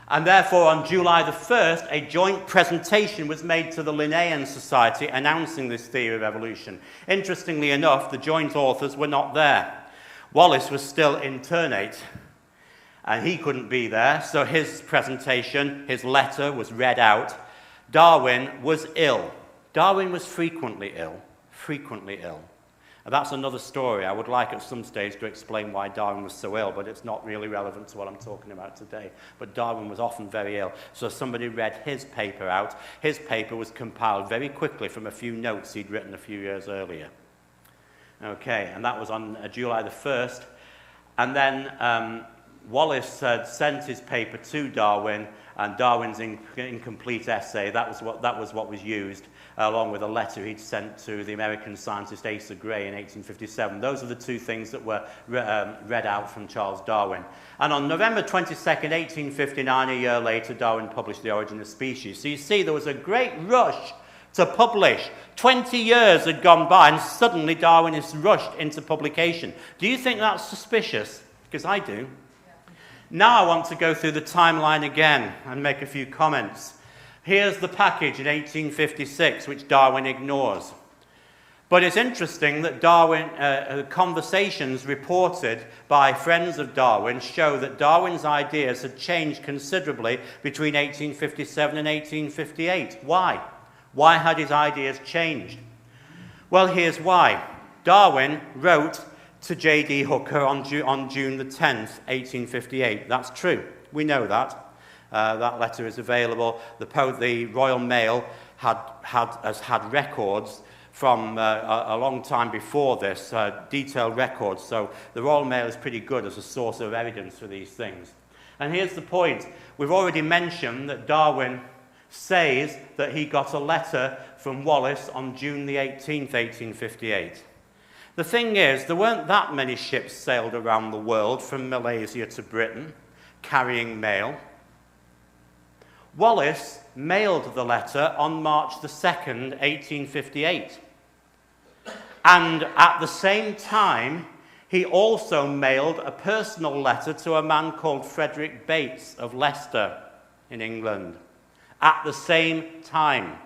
Speaker 2: And therefore, on July the 1st, a joint presentation was made to the Linnean Society announcing this theory of evolution. Interestingly enough, the joint authors were not there. Wallace was still in Ternate, and he couldn't be there, so his presentation, his letter, was read out. Darwin was ill. Darwin was frequently ill. And that's another story. I would like at some stage to explain why Darwin was so ill, but it's not really relevant to what I'm talking about today. But Darwin was often very ill, so somebody read his paper out. His paper was compiled very quickly from a few notes he'd written a few years earlier. Okay, and that was on July the 1st. And then Wallace had sent his paper to Darwin, and Darwin's incomplete essay, that was what was used, along with a letter he'd sent to the American scientist Asa Gray in 1857. Those are the two things that were read out from Charles Darwin. And on November 22nd, 1859, a year later, Darwin published The Origin of Species. So you see, there was a great rush to publish. 20 years had gone by, and suddenly Darwin is rushed into publication. Do you think that's suspicious? Because I do. Now I want to go through the timeline again and make a few comments. Here's the package in 1856, which Darwin ignores. But it's interesting that conversations reported by friends of Darwin show that Darwin's ideas had changed considerably between 1857 and 1858. Why? Why had his ideas changed? Well, here's why. Darwin wrote to J.D. Hooker on June the 10th, 1858. That's true. We know that. That letter is available. The Royal Mail has had records from a long time before this, detailed records. So the Royal Mail is pretty good as a source of evidence for these things. And here's the point. We've already mentioned that Darwin says that he got a letter from Wallace on June the 18th, 1858. The thing is, there weren't that many ships sailed around the world from Malaysia to Britain carrying mail. Wallace mailed the letter on March the 2nd, 1858. And at the same time, He also mailed a personal letter to a man called Frederick Bates of Leicester in England at the same time.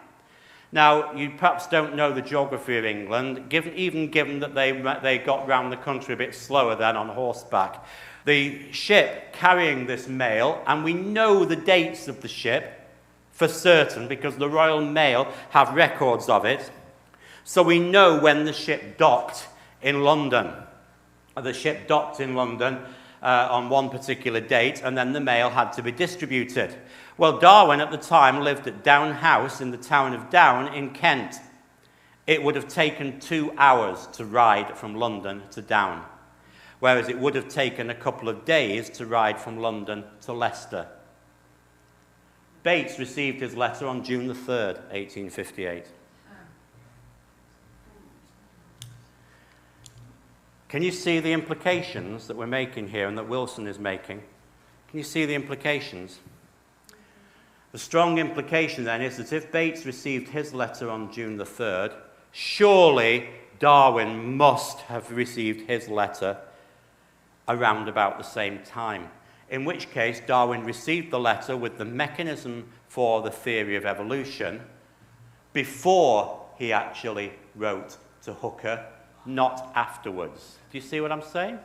Speaker 2: Now, you perhaps don't know the geography of England, even given that they got round the country a bit slower than on horseback. The ship carrying this mail, and we know the dates of the ship for certain because the Royal Mail have records of it. So we know when the ship docked in London. The ship docked in London on one particular date, and then the mail had to be distributed. Well, Darwin at the time lived at Down House in the town of Down in Kent. It would have taken 2 hours to ride from London to Down, whereas it would have taken a couple of days to ride from London to Leicester. Bates received his letter on June the 3rd, 1858. Can you see the implications that we're making here and that Wilson is making? Can you see the implications? The strong implication then is that if Bates received his letter on June the 3rd, surely Darwin must have received his letter around about the same time, in which case Darwin received the letter with the mechanism for the theory of evolution before he actually wrote to Hooker, not afterwards. Do you see what I'm saying?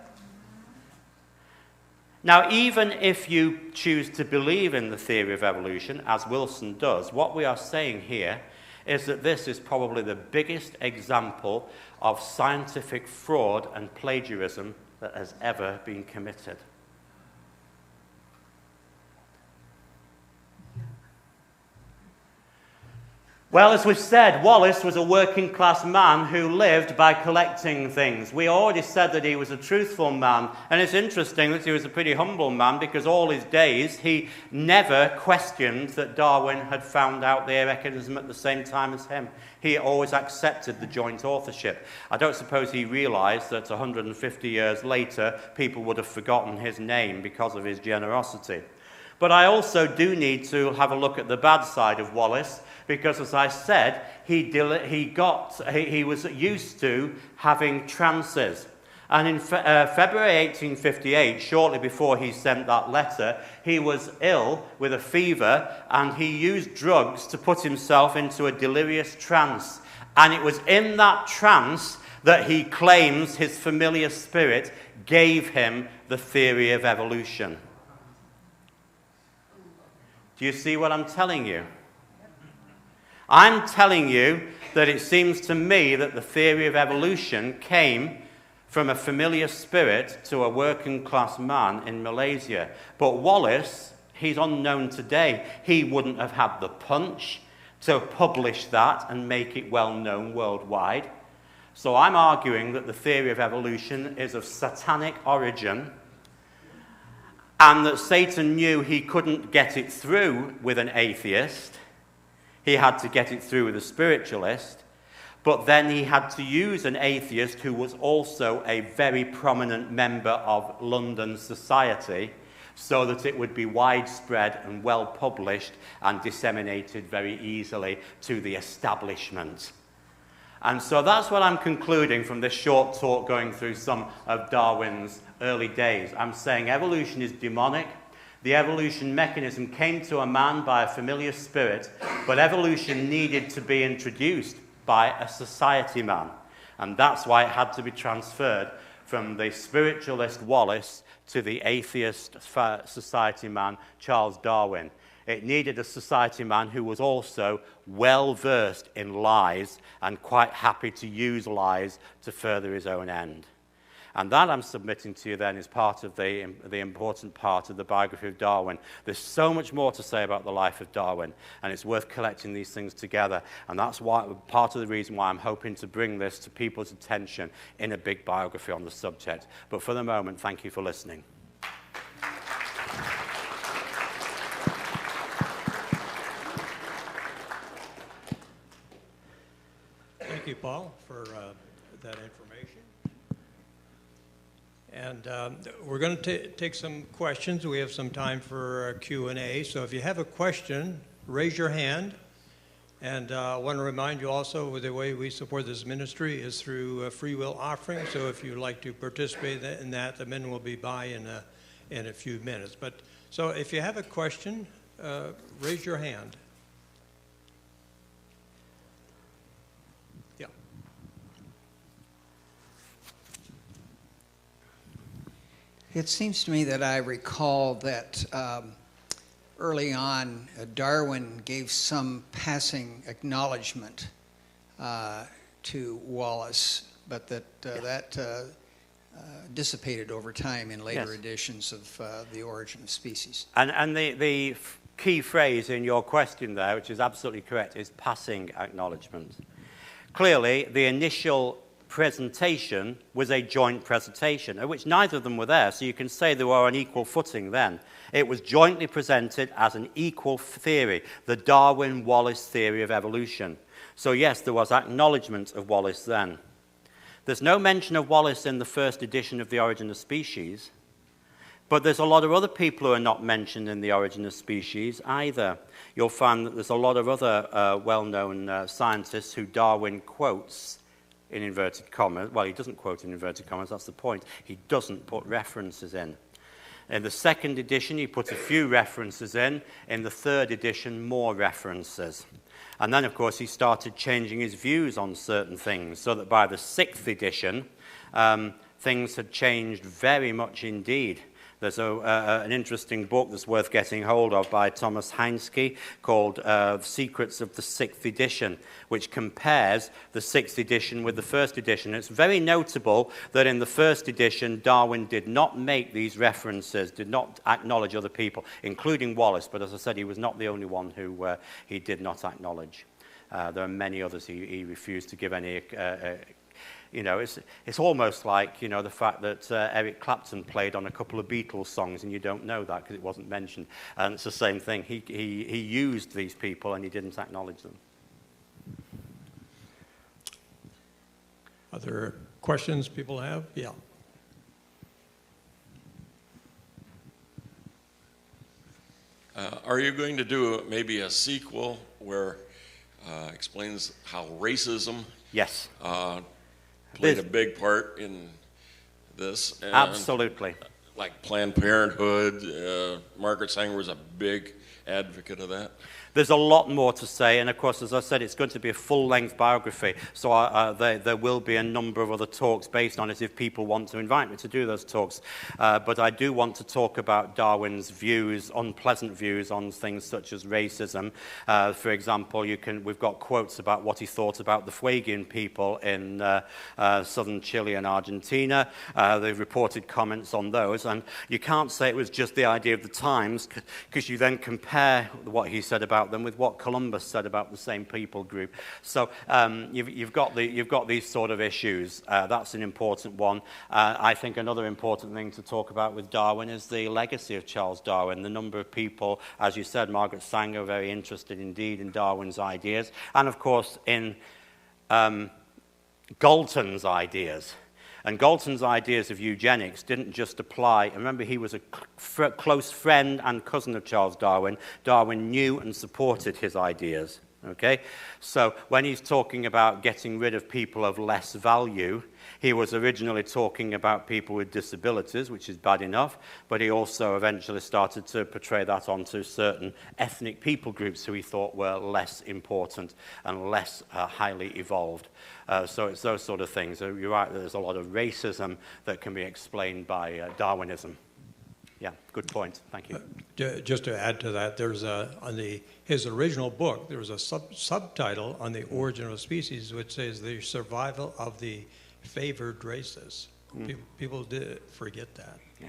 Speaker 2: Now, even if you choose to believe in the theory of evolution, as Wilson does, what we are saying here is that this is probably the biggest example of scientific fraud and plagiarism that has ever been committed. Well, as we've said, Wallace was a working-class man who lived by collecting things. We already said that he was a truthful man, and it's interesting that he was a pretty humble man because all his days he never questioned that Darwin had found out their mechanism at the same time as him. He always accepted the joint authorship. I don't suppose he realized that 150 years later people would have forgotten his name because of his generosity. But I also do need to have a look at the bad side of Wallace, because, as I said, he was used to having trances. And in February 1858, shortly before he sent that letter, he was ill with a fever, and he used drugs to put himself into a delirious trance. And it was in that trance that he claims his familiar spirit gave him the theory of evolution. Do you see what I'm telling you? I'm telling you that it seems to me that the theory of evolution came from a familiar spirit to a working-class man in Malaysia. But Wallace, he's unknown today. He wouldn't have had the punch to publish that and make it well-known worldwide. So I'm arguing that the theory of evolution is of satanic origin, and that Satan knew he couldn't get it through with an atheist. He had to get it through with a spiritualist, but then he had to use an atheist who was also a very prominent member of London society so that it would be widespread and well published and disseminated very easily to the establishment. And so that's what I'm concluding from this short talk going through some of Darwin's early days. I'm saying evolution is demonic. The evolution mechanism came to a man by a familiar spirit, but evolution needed to be introduced by a society man. And that's why it had to be transferred from the spiritualist Wallace to the atheist society man, Charles Darwin. It needed a society man who was also well-versed in lies and quite happy to use lies to further his own end. And that I'm submitting to you then is part of the important part of the biography of Darwin. There's so much more to say about the life of Darwin, and it's worth collecting these things together. And that's why, part of the reason why I'm hoping to bring this to people's attention in a big biography on the subject. But for the moment, thank you for listening.
Speaker 1: Thank you, Paul, for that information. And we're going to take some questions. We have some time for Q&A. So if you have a question, raise your hand, And I want to remind you also the way we support this ministry is through a free will offering. So if you'd like to participate in that, the men will be by in a few minutes. But so if you have a question, raise your hand. Yeah.
Speaker 3: It seems to me that I recall that early on, Darwin gave some passing acknowledgement to Wallace, but that dissipated over time in later editions of The Origin of Species.
Speaker 2: And the key phrase in your question there, which is absolutely correct, is passing acknowledgement. Clearly, the initial presentation was a joint presentation, at which neither of them were there, so you can say they were on equal footing then. It was jointly presented as an equal theory, the Darwin-Wallace theory of evolution. So yes, there was acknowledgement of Wallace then. There's no mention of Wallace in the first edition of The Origin of Species, but there's a lot of other people who are not mentioned in The Origin of Species either. You'll find that there's a lot of other well-known scientists who Darwin quotes in inverted commas. Well, he doesn't quote in inverted commas, that's the point. He doesn't put references in. In the second edition, he put a few references in. In the third edition, more references. And then, of course, he started changing his views on certain things, so that by the sixth edition, things had changed very much indeed. There's an interesting book that's worth getting hold of by Thomas Heinsky called Secrets of the Sixth Edition, which compares the sixth edition with the first edition. It's very notable that in the first edition, Darwin did not make these references, did not acknowledge other people, including Wallace. But as I said, he was not the only one who he did not acknowledge. There are many others he refused to give any... You know, it's almost like, you know, the fact that Eric Clapton played on a couple of Beatles songs and you don't know that because it wasn't mentioned. And it's the same thing. He used these people and he didn't acknowledge them.
Speaker 1: Other questions people have? Yeah.
Speaker 4: Are you going to do maybe a sequel where explains how racism
Speaker 2: Yes.
Speaker 4: Played a big part in this? And
Speaker 2: absolutely.
Speaker 4: Like Planned Parenthood, Margaret Sanger was a big advocate of that.
Speaker 2: There's a lot more to say, and of course, as I said, it's going to be a full-length biography, so there will be a number of other talks based on it if people want to invite me to do those talks. But I do want to talk about Darwin's views, unpleasant views on things such as racism. For example, we've got quotes about what he thought about the Fuegian people in southern Chile and Argentina. They've reported comments on those, and you can't say it was just the idea of the times, because you then compare what he said about them with what Columbus said about the same people group. So you've got these sort of issues. That's an important one. I think another important thing to talk about with Darwin is the legacy of Charles Darwin. The number of people, as you said, Margaret Sanger, very interested indeed in Darwin's ideas, and of course in Galton's ideas. And Galton's ideas of eugenics didn't just apply. Remember, he was a close friend and cousin of Charles Darwin. Darwin knew and supported his ideas. Okay? So when he's talking about getting rid of people of less value, he was originally talking about people with disabilities, which is bad enough, but he also eventually started to portray that onto certain ethnic people groups who he thought were less important and less highly evolved. So it's those sort of things. So you're right, there's a lot of racism that can be explained by Darwinism. Yeah, good point. Thank you.
Speaker 1: Just to add to that, there's his original book, there was a subtitle on the origin of species, which says the survival of the favored races. People did forget that.
Speaker 2: Yeah.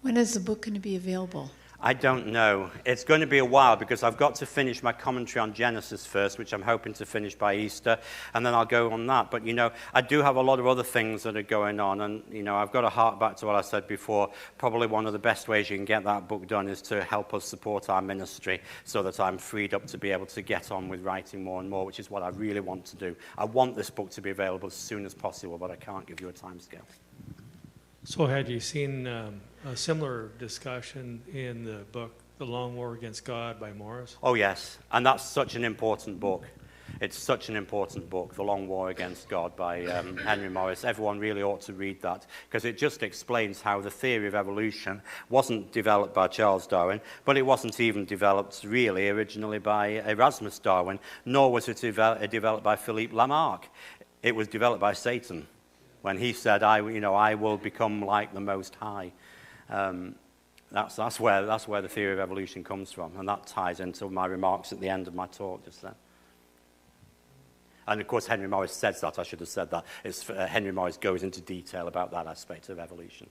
Speaker 5: When is the book going to be available?
Speaker 2: I don't know. It's going to be a while because I've got to finish my commentary on Genesis first, which I'm hoping to finish by Easter, and then I'll go on that. But, you know, I do have a lot of other things that are going on, and, you know, I've got to hark back to what I said before. Probably one of the best ways you can get that book done is to help us support our ministry so that I'm freed up to be able to get on with writing more and more, which is what I really want to do. I want this book to be available as soon as possible, but I can't give you a timescale.
Speaker 6: So had you seen a similar discussion in the book The Long War Against God by Morris?
Speaker 2: Oh, yes. And that's such an important book. It's such an important book, The Long War Against God by Henry Morris. Everyone really ought to read that because it just explains how the theory of evolution wasn't developed by Charles Darwin, but it wasn't even developed really originally by Erasmus Darwin, nor was it developed by Philippe Lamarck. It was developed by Satan when he said, I will become like the Most High. That's where the theory of evolution comes from, and that ties into my remarks at the end of my talk just then. And of course, Henry Morris says that. I should have said that. Henry Morris goes into detail about that aspect of evolution.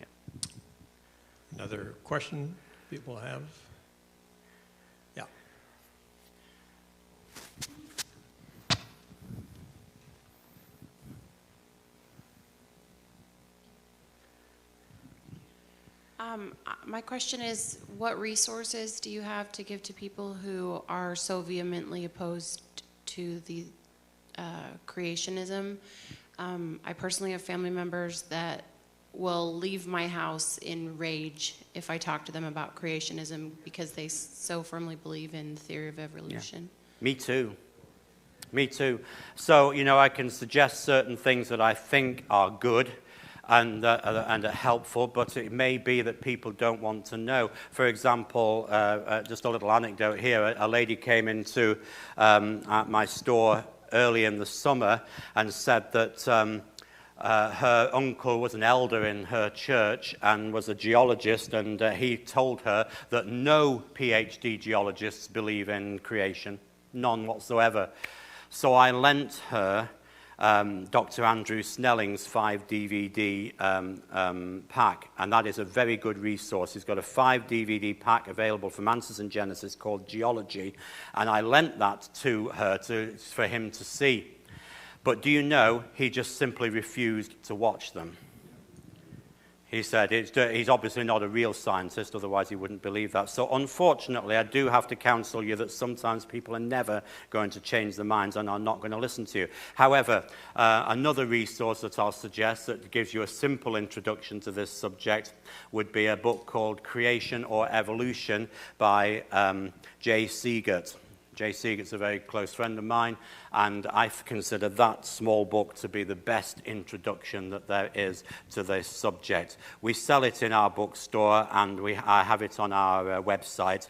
Speaker 2: Yeah.
Speaker 1: Another question people have? Yeah.
Speaker 7: My question is, what resources do you have to give to people who are so vehemently opposed to the creationism? I personally have family members that will leave my house in rage if I talk to them about creationism because they so firmly believe in the theory of evolution.
Speaker 2: Yeah. Me too. Me too. So, I can suggest certain things that I think are good and are helpful, but it may be that people don't want to know. For example, just a little anecdote here, a lady came into my store early in the summer and said that her uncle was an elder in her church and was a geologist, and he told her that no PhD geologists believe in creation, none whatsoever. So I lent her Dr. Andrew Snelling's 5-DVD pack, and that is a very good resource. He's got a 5-DVD pack available from Answers in Genesis called Geology, and I lent that to her for him to see. But do you know, he just simply refused to watch them. He said he's obviously not a real scientist, otherwise he wouldn't believe that. So unfortunately, I do have to counsel you that sometimes people are never going to change their minds and are not going to listen to you. However, another resource that I'll suggest that gives you a simple introduction to this subject would be a book called Creation or Evolution by J. Seagert. J. Seagert's a very close friend of mine, and I consider that small book to be the best introduction that there is to this subject. We sell it in our bookstore, and I have it on our website,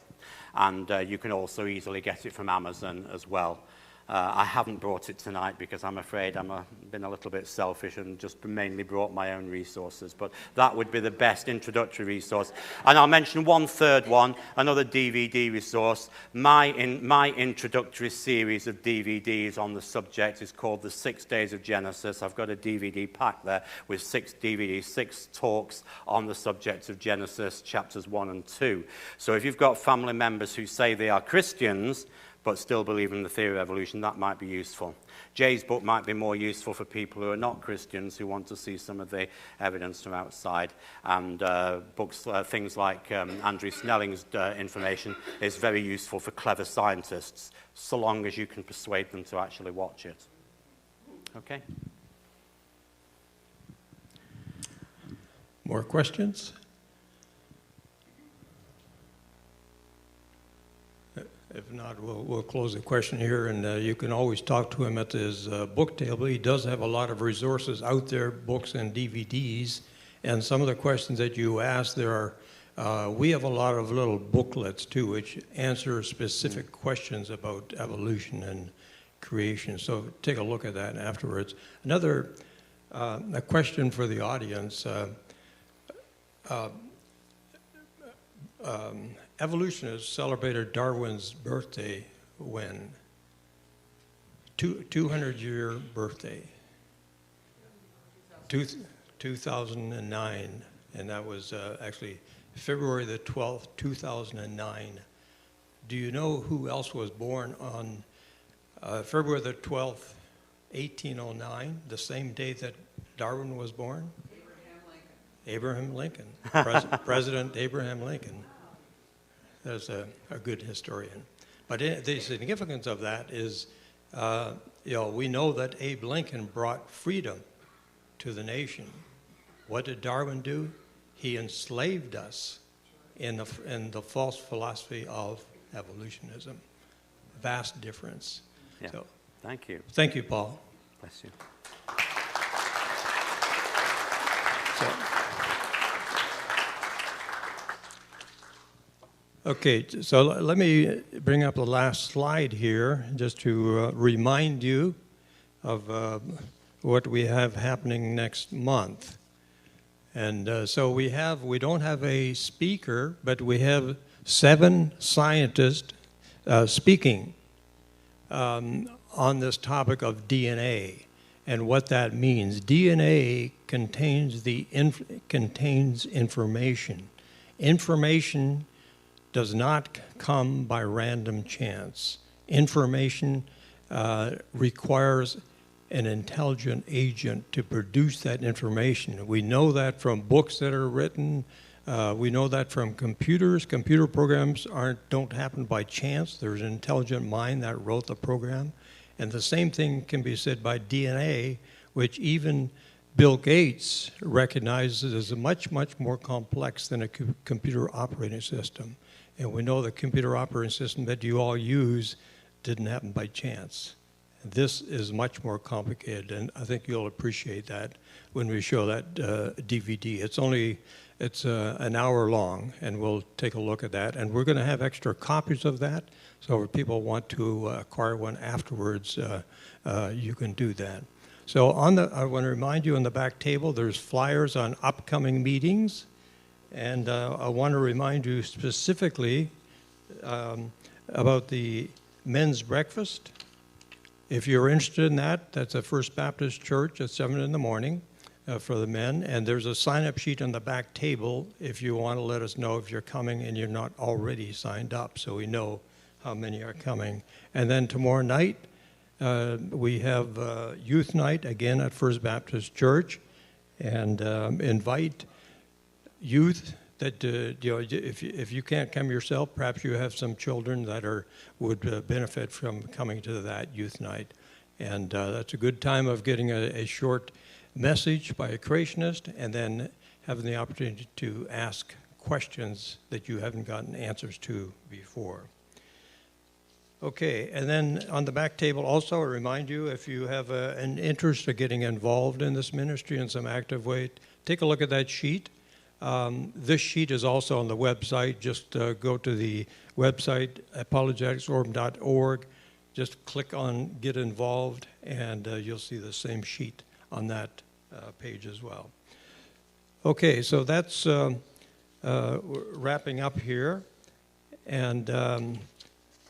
Speaker 2: and you can also easily get it from Amazon as well. I haven't brought it tonight because I'm afraid I've been a little bit selfish and just mainly brought my own resources. But that would be the best introductory resource. And I'll mention one third one, another DVD resource. My introductory series of DVDs on the subject is called The 6 Days of Genesis. I've got a DVD pack there with 6 DVDs, 6 talks on the subject of Genesis, chapters 1 and 2. So if you've got family members who say they are Christians, but still believe in the theory of evolution, that might be useful. Jay's book might be more useful for people who are not Christians, who want to see some of the evidence from outside. And books, things like Andrew Snelling's information is very useful for clever scientists, so long as you can persuade them to actually watch it. Okay?
Speaker 1: More questions? If not, we'll close the question here, and you can always talk to him at his book table. He does have a lot of resources out there, books and DVDs, and some of the questions that you asked, we have a lot of little booklets too, which answer specific questions about evolution and creation. So take a look at that afterwards. Another a question for the audience. Evolutionists celebrated Darwin's birthday when? 200-year birthday. 2009, and that was actually February the 12th, 2009. Do you know who else was born on February the 12th, 1809, the same day that Darwin was born? Abraham Lincoln. President Abraham Lincoln. There's a good historian. But the significance of that is, we know that Abe Lincoln brought freedom to the nation. What did Darwin do? He enslaved us in the false philosophy of evolutionism. Vast difference.
Speaker 2: Yeah.
Speaker 1: So,
Speaker 2: Thank you.
Speaker 1: thank you, Paul.
Speaker 2: Bless you.
Speaker 1: Okay, so let me bring up the last slide here just to remind you of what we have happening next month. And so we don't have a speaker, but we have 7 scientists speaking on this topic of DNA and what that means. DNA contains information. Information does not come by random chance. Information requires an intelligent agent to produce that information. We know that from books that are written. We know that from computers. Computer programs don't happen by chance. There's an intelligent mind that wrote the program. And the same thing can be said by DNA, which even Bill Gates recognizes as much, much more complex than a computer operating system. And we know the computer operating system that you all use didn't happen by chance. This is much more complicated, and I think you'll appreciate that when we show that DVD. It's an hour long, and we'll take a look at that. And we're going to have extra copies of that, so if people want to acquire one afterwards, you can do that. So I want to remind you on the back table, there's flyers on upcoming meetings. And I want to remind you specifically about the men's breakfast. If you're interested in that, that's at First Baptist Church at 7 in the morning for the men. And there's a sign-up sheet on the back table if you want to let us know if you're coming and you're not already signed up, so we know how many are coming. And then tomorrow night, we have youth night again at First Baptist Church, and invite youth that if you can't come yourself, perhaps you have some children that would benefit from coming to that youth night, and that's a good time of getting a short message by a creationist, and then having the opportunity to ask questions that you haven't gotten answers to before. Okay, and then on the back table also, I remind you, if you have an interest in getting involved in this ministry in some active way, take a look at that sheet. This sheet is also on the website. Just go to the website, apologeticsorb.org. Just click on Get Involved, and you'll see the same sheet on that page as well. Okay, so that's wrapping up here. And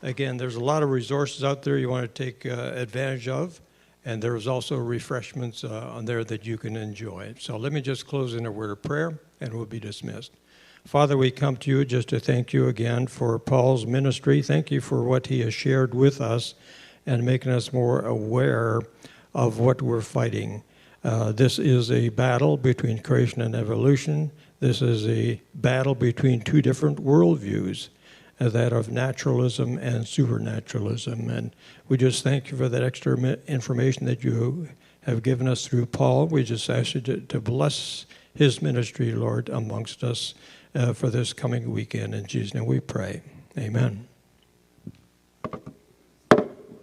Speaker 1: again, there's a lot of resources out there you want to take advantage of. And there's also refreshments on there that you can enjoy. So let me just close in a word of prayer, and we'll be dismissed. Father, we come to you just to thank you again for Paul's ministry. Thank you for what he has shared with us and making us more aware of what we're fighting. This is a battle between creation and evolution. This is a battle between 2 different worldviews, that of naturalism and supernaturalism. And we just thank you for that extra information that you have given us through Paul. We just ask you to bless his ministry, Lord, amongst us for this coming weekend. In Jesus' name we pray. Amen.